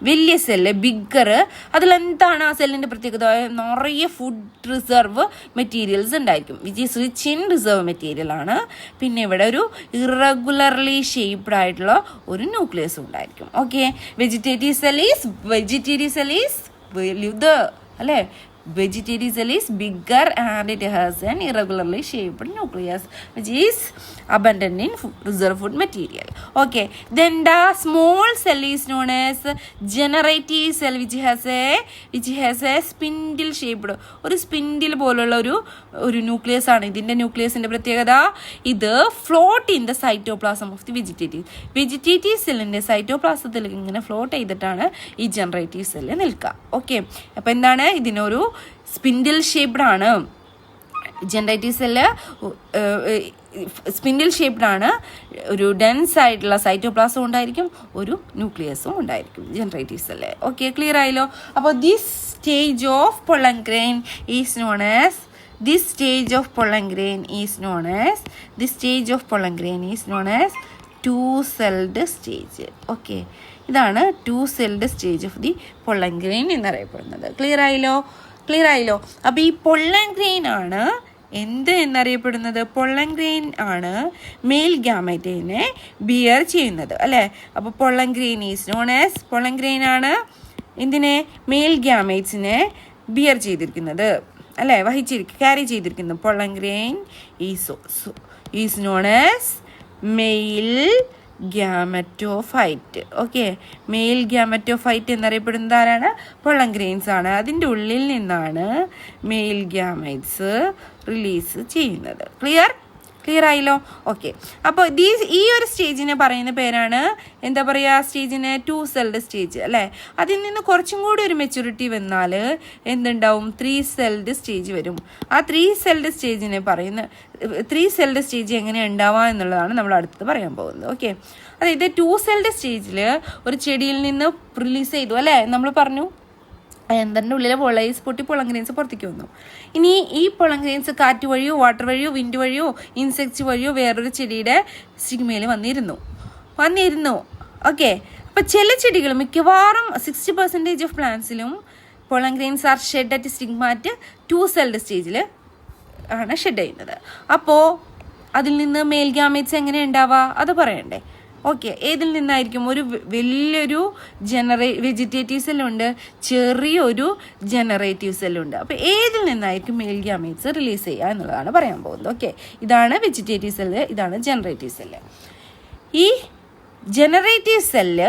വലിയ സെല്ല്, ബിഗ്ഗർ. അതിലെന്താണ് ആ സെല്ലിൻ്റെ പ്രത്യേകത? നിറയെ ഫുഡ് റിസർവ് മെറ്റീരിയൽസ് ഉണ്ടായിരിക്കും, which is rich in reserve material ആണ്. പിന്നെ ഇവിടെ ഒരു ഇറഗുലർലി ഷേപ്ഡ് ആയിട്ടുള്ള ഒരു ന്യൂക്ലിയസ് ഉണ്ടായിരിക്കും. ഓക്കെ, വെജിറ്റേറ്റീവ് സെൽ ഈസ് വലുത് അല്ലേ. Vegetative cell is bigger and it has an irregularly shaped nucleus which is abundant in reserve food material. Okay, then the small cell is known as generative cell which has a spindle shaped, ഒരു സ്പിൻഡിൽ പോലുള്ള ഒരു ന്യൂക്ലിയസ് ആണ്. ഇതിൻ്റെ ന്യൂക്ലിയസിൻ്റെ പ്രത്യേകത, ഇത് float in the cytoplasm of the vegetative സെല്ലിൻ്റെ സൈറ്റോപ്ലാസത്തിൽ ഇങ്ങനെ ഫ്ലോട്ട് ചെയ്തിട്ടാണ് ഈ ജനറേറ്റീവ് സെല്ല് നിൽക്കുക. ഓക്കെ, അപ്പോൾ എന്താണ്? ഇതിനൊരു സ്പിൻഡിൽ ഷേപ്ഡ് ആണ്. ജനറേറ്റീവ് സെല്ല് സ്പിൻഡിൽ ഷേപ്ഡ് ആണ്. ഒരു ഡെൻസ് ആയിട്ടുള്ള സൈറ്റോപ്ലാസം ഉണ്ടായിരിക്കും, ഒരു ന്യൂക്ലിയസും ഉണ്ടായിരിക്കും ജനറേറ്റീവ് സെല്ല്. ഓക്കെ, ക്ലിയർ ആയല്ലോ. അപ്പോൾ this stage of pollen grain is known as two-celled stage. Okay, ഇതാണ് two-celled stage of the pollen grain എന്നറിയപ്പെടുന്നത്. ക്ലിയർ ആയല്ലോ. അപ്പോൾ ഈ pollen grain ആണ് എന്നറിയപ്പെടുന്നത്? pollen grain ആണ് മെയിൽ ഗാമറ്റേനെ ബിയർ ചെയ്യുന്നത് അല്ലേ. അപ്പോൾ pollen grain ആണ് എന്തിനെ? മെയിൽ ഗാമേറ്റ്സിനെ ബിയർ ചെയ്തിരിക്കുന്നത് അല്ലേ, ക്യാരി ചെയ്തിരിക്കുന്നത്. pollen grain is known as male gametophyte. Okay, male gametophyte എന്നറിയപ്പെടുന്നത് ആരാണ്? pollen grains ആണ്. അതിൻ്റെ ഉള്ളിൽ നിന്നാണ് മെയിൽ ഗ്യാമൈറ്റ്സ് റിലീസ് ചെയ്യുന്നത്. ക്ലിയർ ആയല്ലോ. ഓക്കെ, അപ്പോൾ ഈ ഒരു സ്റ്റേജിനെ പറയുന്ന പേരാണ് എന്താ പറയുക? സ്റ്റേജിന് two-celled സ്റ്റേജ് അല്ലേ. അതിൽ നിന്ന് കുറച്ചും കൂടി ഒരു മെച്യൂരിറ്റി വന്നാൽ എന്തുണ്ടാവും? three-celled സ്റ്റേജ് വരും. ആ three-celled സ്റ്റേജിനെ three-celled സ്റ്റേജ് എങ്ങനെ ഉണ്ടാവുക എന്നുള്ളതാണ് നമ്മൾ അടുത്ത് പറയാൻ പോകുന്നത്. ഓക്കെ, അതായത് two-celled സ്റ്റേജിൽ ഒരു ചെടിയിൽ നിന്ന് റിലീസ് ചെയ്തു അല്ലേ, നമ്മൾ പറഞ്ഞു അതിൻ്റെ ഉള്ളിലെ പൊളൈസ് പൊട്ടി pollen grains പുറത്തേക്ക് വന്നു. ഇനി ഈ pollen grains കാറ്റ് വഴിയോ വാട്ടർ വഴിയോ വിൻഡ് വഴിയോ ഇൻസെക്ട്സ് വഴിയോ വേറൊരു ചെടിയുടെ സ്റ്റിഗ്മയിൽ വന്നിരുന്നു. ഓക്കെ, അപ്പോൾ ചില ചെടികൾ, മിക്കവാറും 60% ഓഫ് പ്ലാന്റ്സിലും pollen grains are shed at stigma at two-celled സ്റ്റേജിൽ ആണ് ഷെഡ് ചെയ്യുന്നത്. അപ്പോൾ അതിൽ നിന്ന് മെയിൽ ഗാമേറ്റ്സ് എങ്ങനെ ഉണ്ടാവുക അത് പറയണ്ടേ. ഓക്കെ, ഏതിൽ നിന്നായിരിക്കും? ഒരു വലിയൊരു വെജിറ്റേറ്റീവ് സെല്ലുണ്ട്, ചെറിയൊരു ജനറേറ്റീവ് സെല്ലുണ്ട്. അപ്പോൾ ഏതിൽ നിന്നായിരിക്കും മെയിൽ ഗാമേറ്റ്സ് റിലീസ് ചെയ്യുക എന്നുള്ളതാണ് പറയാൻ പോകുന്നത്. ഓക്കെ, ഇതാണ് വെജിറ്റേറ്റീവ് സെല്ല്, ഇതാണ് ജനറേറ്റീവ് സെല്ല്. ഈ ജനറേറ്റീവ് സെല്ല്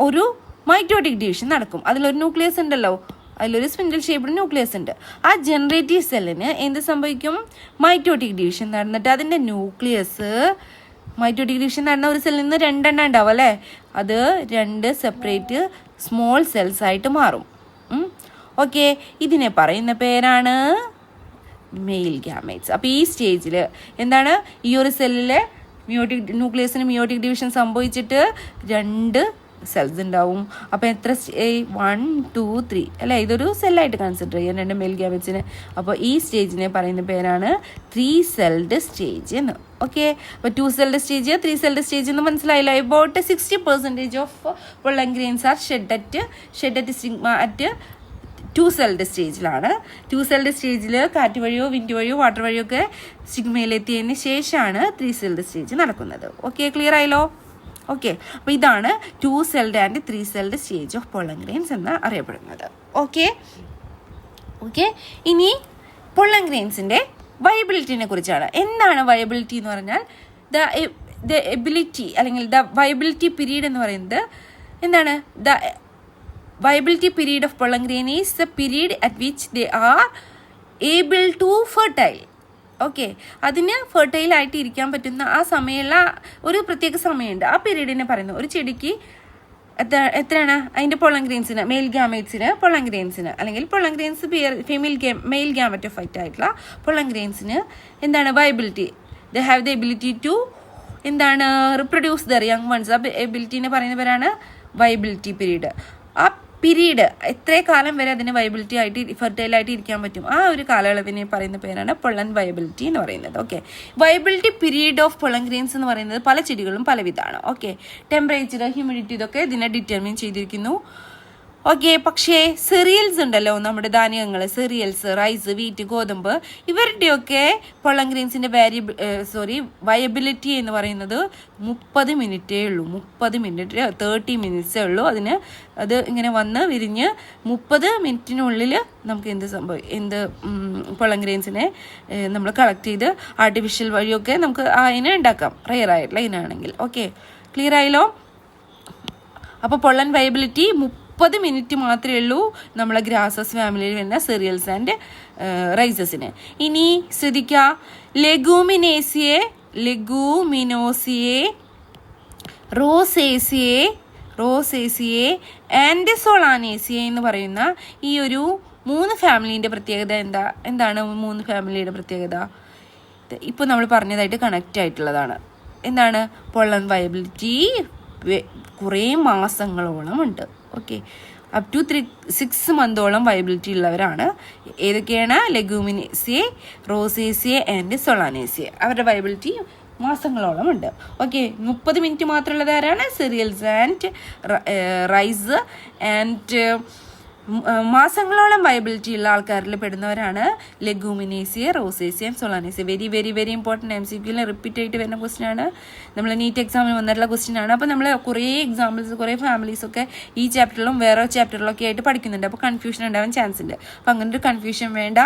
ഒരു മൈറ്റോട്ടിക് ഡിവിഷൻ നടക്കും. അതിലൊരു ന്യൂക്ലിയസ് ഉണ്ടല്ലോ, അതിലൊരു സ്പിൻഡിൽ ഷേപ്ഡ് ന്യൂക്ലിയസ് ഉണ്ട്. ആ ജനറേറ്റീവ് സെല്ലിന് എന്ത് സംഭവിക്കും? മൈറ്റോട്ടിക് ഡിവിഷൻ നടന്നിട്ട് അതിൻ്റെ ന്യൂക്ലിയസ്, മൈറ്റോട്ടിക് ഡിവിഷൻ നടന്ന ഒരു സെല്ലിൽ നിന്ന് 2 എണ്ണം ഉണ്ടാവും അല്ലേ, അത് 2 സെപ്പറേറ്റ് സ്മോൾ സെൽസ് ആയിട്ട് മാറും. ഓക്കെ, ഇതിനെ പറയുന്ന പേരാണ് മെയിൽ ഗ്യാമേറ്റ്സ്. അപ്പോൾ ഈ സ്റ്റേജിൽ എന്താണ്, ഈ ഒരു സെല്ലിലെ ന്യൂക്ലിയസിന് മിയോട്ടിക് ഡിവിഷൻ സംഭവിച്ചിട്ട് 2 സെൽസ് ഉണ്ടാവും. അപ്പോൾ എത്ര 1 2 3 അല്ലേ, ഇതൊരു സെല്ലായിട്ട് കൺസിഡർ ചെയ്യാം 2 മെയിൽ ഗ്യാമേറ്റ്സിന്. അപ്പോൾ ഈ സ്റ്റേജിനെ പറയുന്ന പേരാണ് 3 സെൽഡ് സ്റ്റേജ് എന്ന്. ഓക്കെ, അപ്പോൾ 2 സെൽഡ് സ്റ്റേജ് 3 സെൽഡ് സ്റ്റേജ് എന്ന് മനസ്സിലായില്ല. About 60% of pollen grains are shed at stigma at 2 celled സ്റ്റേജിലാണ്. 2 സെൽഡ് സ്റ്റേജിൽ കാറ്റ് വഴിയോ വിൻഡ് വഴിയോ വാട്ടർ വഴിയോ ഒക്കെ സ്റ്റിഗ്മയിലെത്തിയതിന് ശേഷമാണ് 3 സെൽഡ് സ്റ്റേജ് നടക്കുന്നത്. ഓക്കെ, ക്ലിയർ ആയല്ലോ? ഓക്കെ, അപ്പോൾ ഇതാണ് 2 celled and 3 celled stage of pollen ഗ്രെയിൻസ് എന്ന് അറിയപ്പെടുന്നത്. ഓക്കെ, ഇനി പൊള്ളൻ ഗ്രെയിൻസിൻ്റെ വയബിലിറ്റിനെ കുറിച്ചാണ്. എന്താണ് വയബിലിറ്റി എന്ന് പറഞ്ഞാൽ? ദ എബിലിറ്റി അല്ലെങ്കിൽ ദ വയബിലിറ്റി പീരീഡ് എന്ന് പറയുന്നത് എന്താണ്? The viability period of pollen grain is the period at which they are able to fertile. Okay, അതിന് ഫെർട്ടൈൽ ആയിട്ട് ഇരിക്കാൻ പറ്റുന്ന ആ സമയമുള്ള ഒരു പ്രത്യേക സമയമുണ്ട്. ആ പീരീഡിനെ പറയുന്നു. ഒരു ചെടിക്ക് എത്രയാണ് അതിൻ്റെ പൊള്ളൻ ഗ്രെയിൻസിന്, മെയിൽ ഗ്യാമേറ്റ്സിന്, പൊള്ളൻ ഗ്രെയിൻസിന് അല്ലെങ്കിൽ പൊള്ളൻ ഗ്രെയിൻസ് മെയിൽ ഗ്യാമറ്റോഫൈറ്റ് ആയിട്ടുള്ള പൊള്ളൻ ഗ്രെയിൻസിന് എന്താണ് viability? They have the ability to എന്താണ് റിപ്രൊഡ്യൂസ് ദർ യങ് വൺസ്. ആ എബിലിറ്റീനെ പറയുന്ന പേരാണ് വയബിലിറ്റി പീരീഡ്. ആ പീരീഡ് എത്ര കാലം വരെ അതിന് വയബിലിറ്റി ആയിട്ട് ഫെർട്ടൈലായിട്ട് ഇരിക്കാൻ പറ്റും, ആ ഒരു കാലയളവിനെ പറയുന്ന പേരാണ് പൊള്ളൻ വയബിലിറ്റി എന്ന് പറയുന്നത്. Okay, viability period of pollen ഗ്രെയിൻസ് എന്ന് പറയുന്നത് പല ചെടികളും പലവിധമാണ്. ഓക്കെ, ടെമ്പറേച്ചർ, ഹ്യൂമിഡിറ്റി ഇതൊക്കെ ഇതിനെ ഡിറ്റർമിൻ ചെയ്തിരിക്കുന്നു. ഓക്കെ, പക്ഷേ സെറിയൽസ് ഉണ്ടല്ലോ, നമ്മുടെ ധാന്യങ്ങൾ, സെറിയൽസ്, റൈസ്, വീറ്റ്, ഗോതമ്പ്, ഇവരുടെയൊക്കെ പൊള്ളൻ ഗ്രെയിൻസിൻ്റെ വയബിലിറ്റി എന്ന് പറയുന്നത് 30 മിനിറ്റേ ഉള്ളൂ. 30 മിനിറ്റ്സേ ഉള്ളൂ അതിന്. അത് ഇങ്ങനെ വന്ന് വിരിഞ്ഞ് 30 മിനിറ്റിനുള്ളിൽ നമുക്ക് എന്ത് പൊള്ളൻ ഗ്രെയിൻസിനെ നമ്മൾ കളക്ട് ചെയ്ത് ആർട്ടിഫിഷ്യൽ വഴിയൊക്കെ നമുക്ക് അതിനെ ഉണ്ടാക്കാം, റെയർ ആയിട്ടുള്ള ഇതിനാണെങ്കിൽ. ഓക്കെ, ക്ലിയർ ആയല്ലോ? അപ്പോൾ പൊള്ളൻ വയബിലിറ്റി 30 മിനിറ്റ് മാത്രമേ ഉള്ളൂ നമ്മളെ ഗ്രാസസ് ഫാമിലിയിൽ വരുന്ന സെറിയൽസ് ആൻഡ് റൈസസിന്. ഇനി ശ്രദ്ധിക്കുക, ലെഗൂമിനോസിയെ, റോസേസിയെ ആൻഡ് സോളാനേസിയെ എന്ന് പറയുന്ന ഈ ഒരു 3 ഫാമിലീൻ്റെ പ്രത്യേകത എന്താണ്? 3 ഫാമിലിയുടെ പ്രത്യേകത ഇപ്പോൾ നമ്മൾ പറഞ്ഞതായിട്ട് കണക്റ്റ് ആയിട്ടുള്ളതാണ്. എന്താണ്? പൊള്ളൻ വയബിലിറ്റി കുറേ മാസങ്ങളോളം ഉണ്ട്. ഓക്കെ, അപ് ടു 6 മന്തോളം വയബിലിറ്റി ഉള്ളവരാണ്. ഏതൊക്കെയാണ്? Leguminosae, rosaceae and solanaceae. അവരുടെ വയബിലിറ്റി മാസങ്ങളോളം ഉണ്ട്. ഓക്കെ, 30 മിനിറ്റ് മാത്രമുള്ളത് ആരാണ്? Cereals and rice. ആൻഡ് മാസങ്ങളോളം വയബിലിറ്റി ഉള്ള ആൾക്കാരിൽ പെടുന്നവരാണ് leguminosae, rosaceae and solanaceae. Very very very important. MCQയിൽ റിപ്പീറ്റ് ആയിട്ട് വരുന്ന ക്വസ്റ്റ്യൻ ആണ്. നമ്മൾ നീറ്റ് എക്സാമിന് വന്നിട്ടുള്ള ക്വസ്റ്റ്യൻ ആണ്. അപ്പോൾ നമ്മൾ കുറേ എക്സാമ്പിൾസ്, കുറേ ഫാമിലീസൊക്കെ ഈ ചാപ്റ്ററിലും വേറെ ചാപ്റ്ററിലൊക്കെ ആയിട്ട് പഠിക്കുന്നുണ്ട്. അപ്പോൾ കൺഫ്യൂഷൻ ഉണ്ടാവാൻ ചാൻസ് ഉണ്ട്. അപ്പോൾ അങ്ങനെ ഒരു കൺഫ്യൂഷൻ വേണ്ട,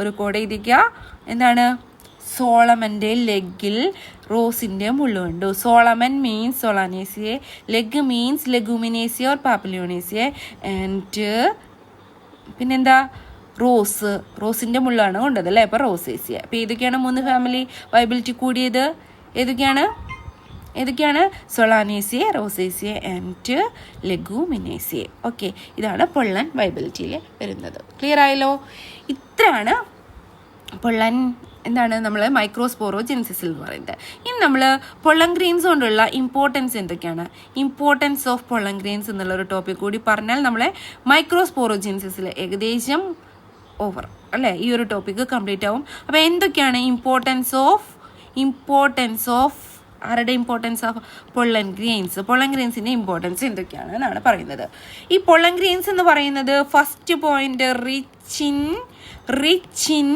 ഒരു കോഡ് എഴുതിക്കുക. എന്താണ്? സോളമൻ്റെ ലെഗിൽ റോസിൻ്റെ മുള്ളുണ്ട്. Solomon means solanaceae, leg means leguminosae or papilionaceae, and പിന്നെന്താ? റോസിൻ്റെ മുള്ളാണ് കൊണ്ടത് അല്ലേ? അപ്പോൾ റോസേസിയ. അപ്പോൾ ഏതൊക്കെയാണ് 3 ഫാമിലി വയബിലിറ്റി കൂടിയത്? ഏതൊക്കെയാണ്? സോളാനേസിയെ, റോസേസിയെ ആൻഡ് ലെഗൂമിനേസിയെ. ഓക്കെ, ഇതാണ് പൊള്ളൻ വയബിലിറ്റിയിൽ വരുന്നത്. ക്ലിയർ ആയല്ലോ? ഇത്രയാണ് പൊള്ളൻ നമ്മൾ മൈക്രോസ്പോറോജെനിസിസ് എന്ന് പറയുന്നത്. ഇനി നമ്മൾ പൊള്ളൻ ഗ്രെയിൻസ് കൊണ്ടുള്ള ഇമ്പോർട്ടൻസ് എന്തൊക്കെയാണ്? ഇമ്പോർട്ടൻസ് ഓഫ് പൊള്ളൻ ഗ്രെയിൻസ് എന്നുള്ളൊരു ടോപ്പിക് കൂടി പറഞ്ഞാൽ നമ്മളെ മൈക്രോസ്പോറോജെനിസിസിൽ ഏകദേശം ഓവർ അല്ലേ, ഈ ഒരു ടോപ്പിക്ക് കംപ്ലീറ്റ് ആവും. അപ്പോൾ എന്തൊക്കെയാണ് ഇമ്പോർട്ടൻസ് ഓഫ് ആരുടെ ഇമ്പോർട്ടൻസ് ഓഫ് പൊള്ളൻ ഗ്രെയിൻസിൻ്റെ ഇമ്പോർട്ടൻസ് എന്തൊക്കെയാണ് എന്നാണ് പറയുന്നത്. ഈ പൊള്ളൻ ഗ്രെയിൻസ് എന്ന് പറയുന്നത് first point rich in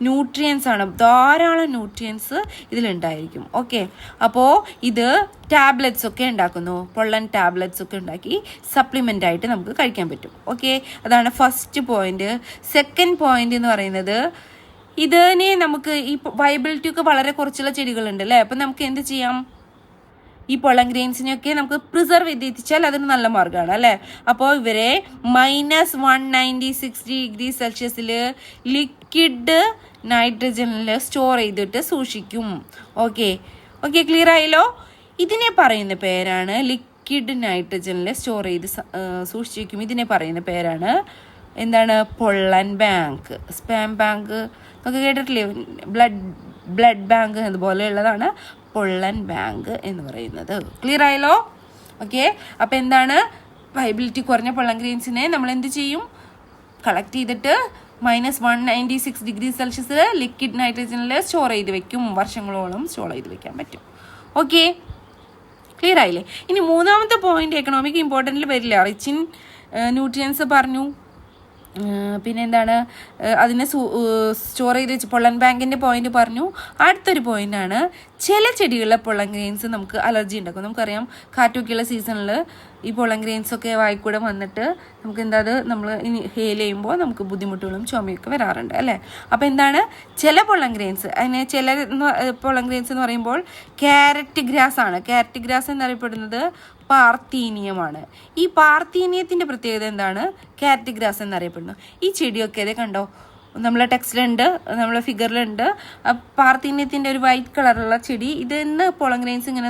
nutrients ആണ്. ധാരാളം ന്യൂട്രിയൻസ് ഇതിലുണ്ടായിരിക്കും. ഓക്കെ, അപ്പോൾ ഇത് ടാബ്ലറ്റ്സ് ഒക്കെ ഉണ്ടാക്കുന്നു. പൊള്ളൻ ടാബ്ലറ്റ്സ് ഒക്കെ ഉണ്ടാക്കി സപ്ലിമെൻ്റ് ആയിട്ട് നമുക്ക് കഴിക്കാൻ പറ്റും. ഓക്കെ, അതാണ് ഫസ്റ്റ് പോയിന്റ്. സെക്കൻഡ് പോയിന്റ് എന്ന് പറയുന്നത് ഇതിനെ നമുക്ക് ഈ വയബിലിറ്റി ഒക്കെ വളരെ കുറച്ചുള്ള ചെടികളുണ്ട് അല്ലേ. അപ്പം നമുക്ക് എന്ത് ചെയ്യാം? ഈ പൊളൻ ഗ്രെയിൻസിനെയൊക്കെ നമുക്ക് പ്രിസർവ് ചെയ്ത് എത്തിച്ചാൽ അതൊരു നല്ല മാർഗ്ഗമാണ് അല്ലേ. അപ്പോൾ ഇവരെ -196 ലിക്വിഡ് നൈട്രജനിൽ സ്റ്റോർ ചെയ്തിട്ട് സൂക്ഷിക്കും. ഓക്കെ, ക്ലിയർ ആയല്ലോ. ഇതിനെ പറയുന്ന പേരാണ് ലിക്വിഡ് നൈട്രജനിൽ സ്റ്റോർ ചെയ്ത് സൂക്ഷിക്കും. ഇതിനെ പറയുന്ന പേരാണ് എന്താണ്? Pollen bank. സ്പാം ബാങ്ക് ഒക്കെ കേട്ടിട്ടില്ലേ? ബ്ലഡ് ബാങ്ക് അതുപോലെയുള്ളതാണ് പൊള്ളൻ ബാങ്ക് എന്ന് പറയുന്നത്. ക്ലിയർ ആയല്ലോ. ഓക്കെ, അപ്പോൾ എന്താണ്? വയബിലിറ്റി കുറഞ്ഞ പൊള്ളൻ ഗ്രെയിൻസിനെ നമ്മൾ എന്ത് ചെയ്യും? കളക്ട് ചെയ്തിട്ട് -196 ലിക്വിഡ് നൈട്രജനിൽ സ്റ്റോർ ചെയ്ത് വെക്കും. വർഷങ്ങളോളം സ്റ്റോർ ചെയ്ത് വെക്കാൻ പറ്റും. ഓക്കെ, ക്ലിയർ ആയില്ലേ? ഇനി മൂന്നാമത്തെ പോയിന്റ് എക്കണോമിക് ഇമ്പോർട്ടൻറ്റിൽ വരില്ല. റിച്ച് ഇൻ ന്യൂട്രിയൻസ് പറഞ്ഞു. പിന്നെ എന്താണ്? അതിനെ സ്റ്റോർ ചെയ്ത് വെച്ച് പൊള്ളൻ ബാങ്കിൻ്റെ പോയിന്റ് പറഞ്ഞു. അടുത്തൊരു പോയിന്റാണ്, ചില ചെടികളിലെ പൊള്ളൻ ഗ്രെയിൻസ് നമുക്ക് അലർജി ഉണ്ടാക്കും. നമുക്കറിയാം കാറ്റൊക്കെയുള്ള സീസണിൽ ഈ പൊള്ളൻ ഗ്രെയിൻസൊക്കെ വായിക്കൂടെ വന്നിട്ട് നമുക്ക് എന്താ അത് നമ്മൾ ഹെയിൽ ചെയ്യുമ്പോൾ നമുക്ക് ബുദ്ധിമുട്ടുകളും ചുമയൊക്കെ വരാറുണ്ട് അല്ലേ. അപ്പോൾ എന്താണ്? ചില പൊള്ളൻ ഗ്രെയിൻസ്, അതിനെ ചില പൊള്ളൻ ഗ്രെയിൻസ് എന്ന് പറയുമ്പോൾ ക്യാരറ്റ് ഗ്രാസ് ആണ്. ക്യാരറ്റ് ഗ്രാസ് എന്നറിയപ്പെടുന്നത് പാർത്തീനിയമാണ്. ഈ പാർത്തീനിയത്തിൻ്റെ പ്രത്യേകത എന്താണ്? ക്യാരറ്റ് ഗ്രാസ് എന്നറിയപ്പെടുന്നു. ഈ ചെടിയൊക്കെ അതേ കണ്ടോ, നമ്മളെ ടെക്സ്റ്റിലുണ്ട്, നമ്മളെ ഫിഗറിലുണ്ട്. പാർത്തീനിയത്തിൻ്റെ ഒരു വൈറ്റ് കളറുള്ള ചെടി. ഇതിന്ന് പൊളൻ ഗ്രെയിൻസ് ഇങ്ങനെ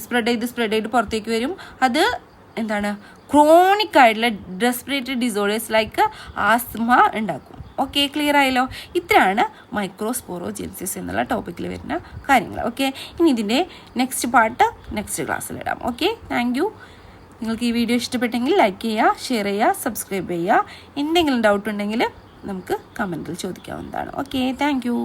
സ്പ്രെഡ് ചെയ്ത് പുറത്തേക്ക് വരും. അത് എന്താണ്? ക്രോണിക് ആയിട്ടുള്ള റെസ്പിറേറ്ററി ഡിസോർഡേഴ്സ് ലൈക്ക് ആസ്മ ഉണ്ടാക്കും. ഓക്കെ, ക്ലിയർ ആയല്ലോ. ഇത്രയാണ് മൈക്രോസ്പോറോജെൻസിസ് എന്നുള്ള ടോപ്പിക്കിൽ വരുന്ന കാര്യങ്ങൾ. ഓക്കെ, ഇനി ഇതിൻ്റെ നെക്സ്റ്റ് പാർട്ട് നെക്സ്റ്റ് ക്ലാസ്സിലിടാം. Okay, thank you. നിങ്ങൾക്ക് ഈ വീഡിയോ ഇഷ്ടപ്പെട്ടെങ്കിൽ ലൈക്ക് ചെയ്യുക, ഷെയർ ചെയ്യുക, സബ്സ്ക്രൈബ് ചെയ്യുക. എന്തെങ്കിലും ഡൗട്ട് ഉണ്ടെങ്കിൽ നമുക്ക് കമൻറ്റിൽ ചോദിക്കാവുന്നതാണ്. Okay, thank U.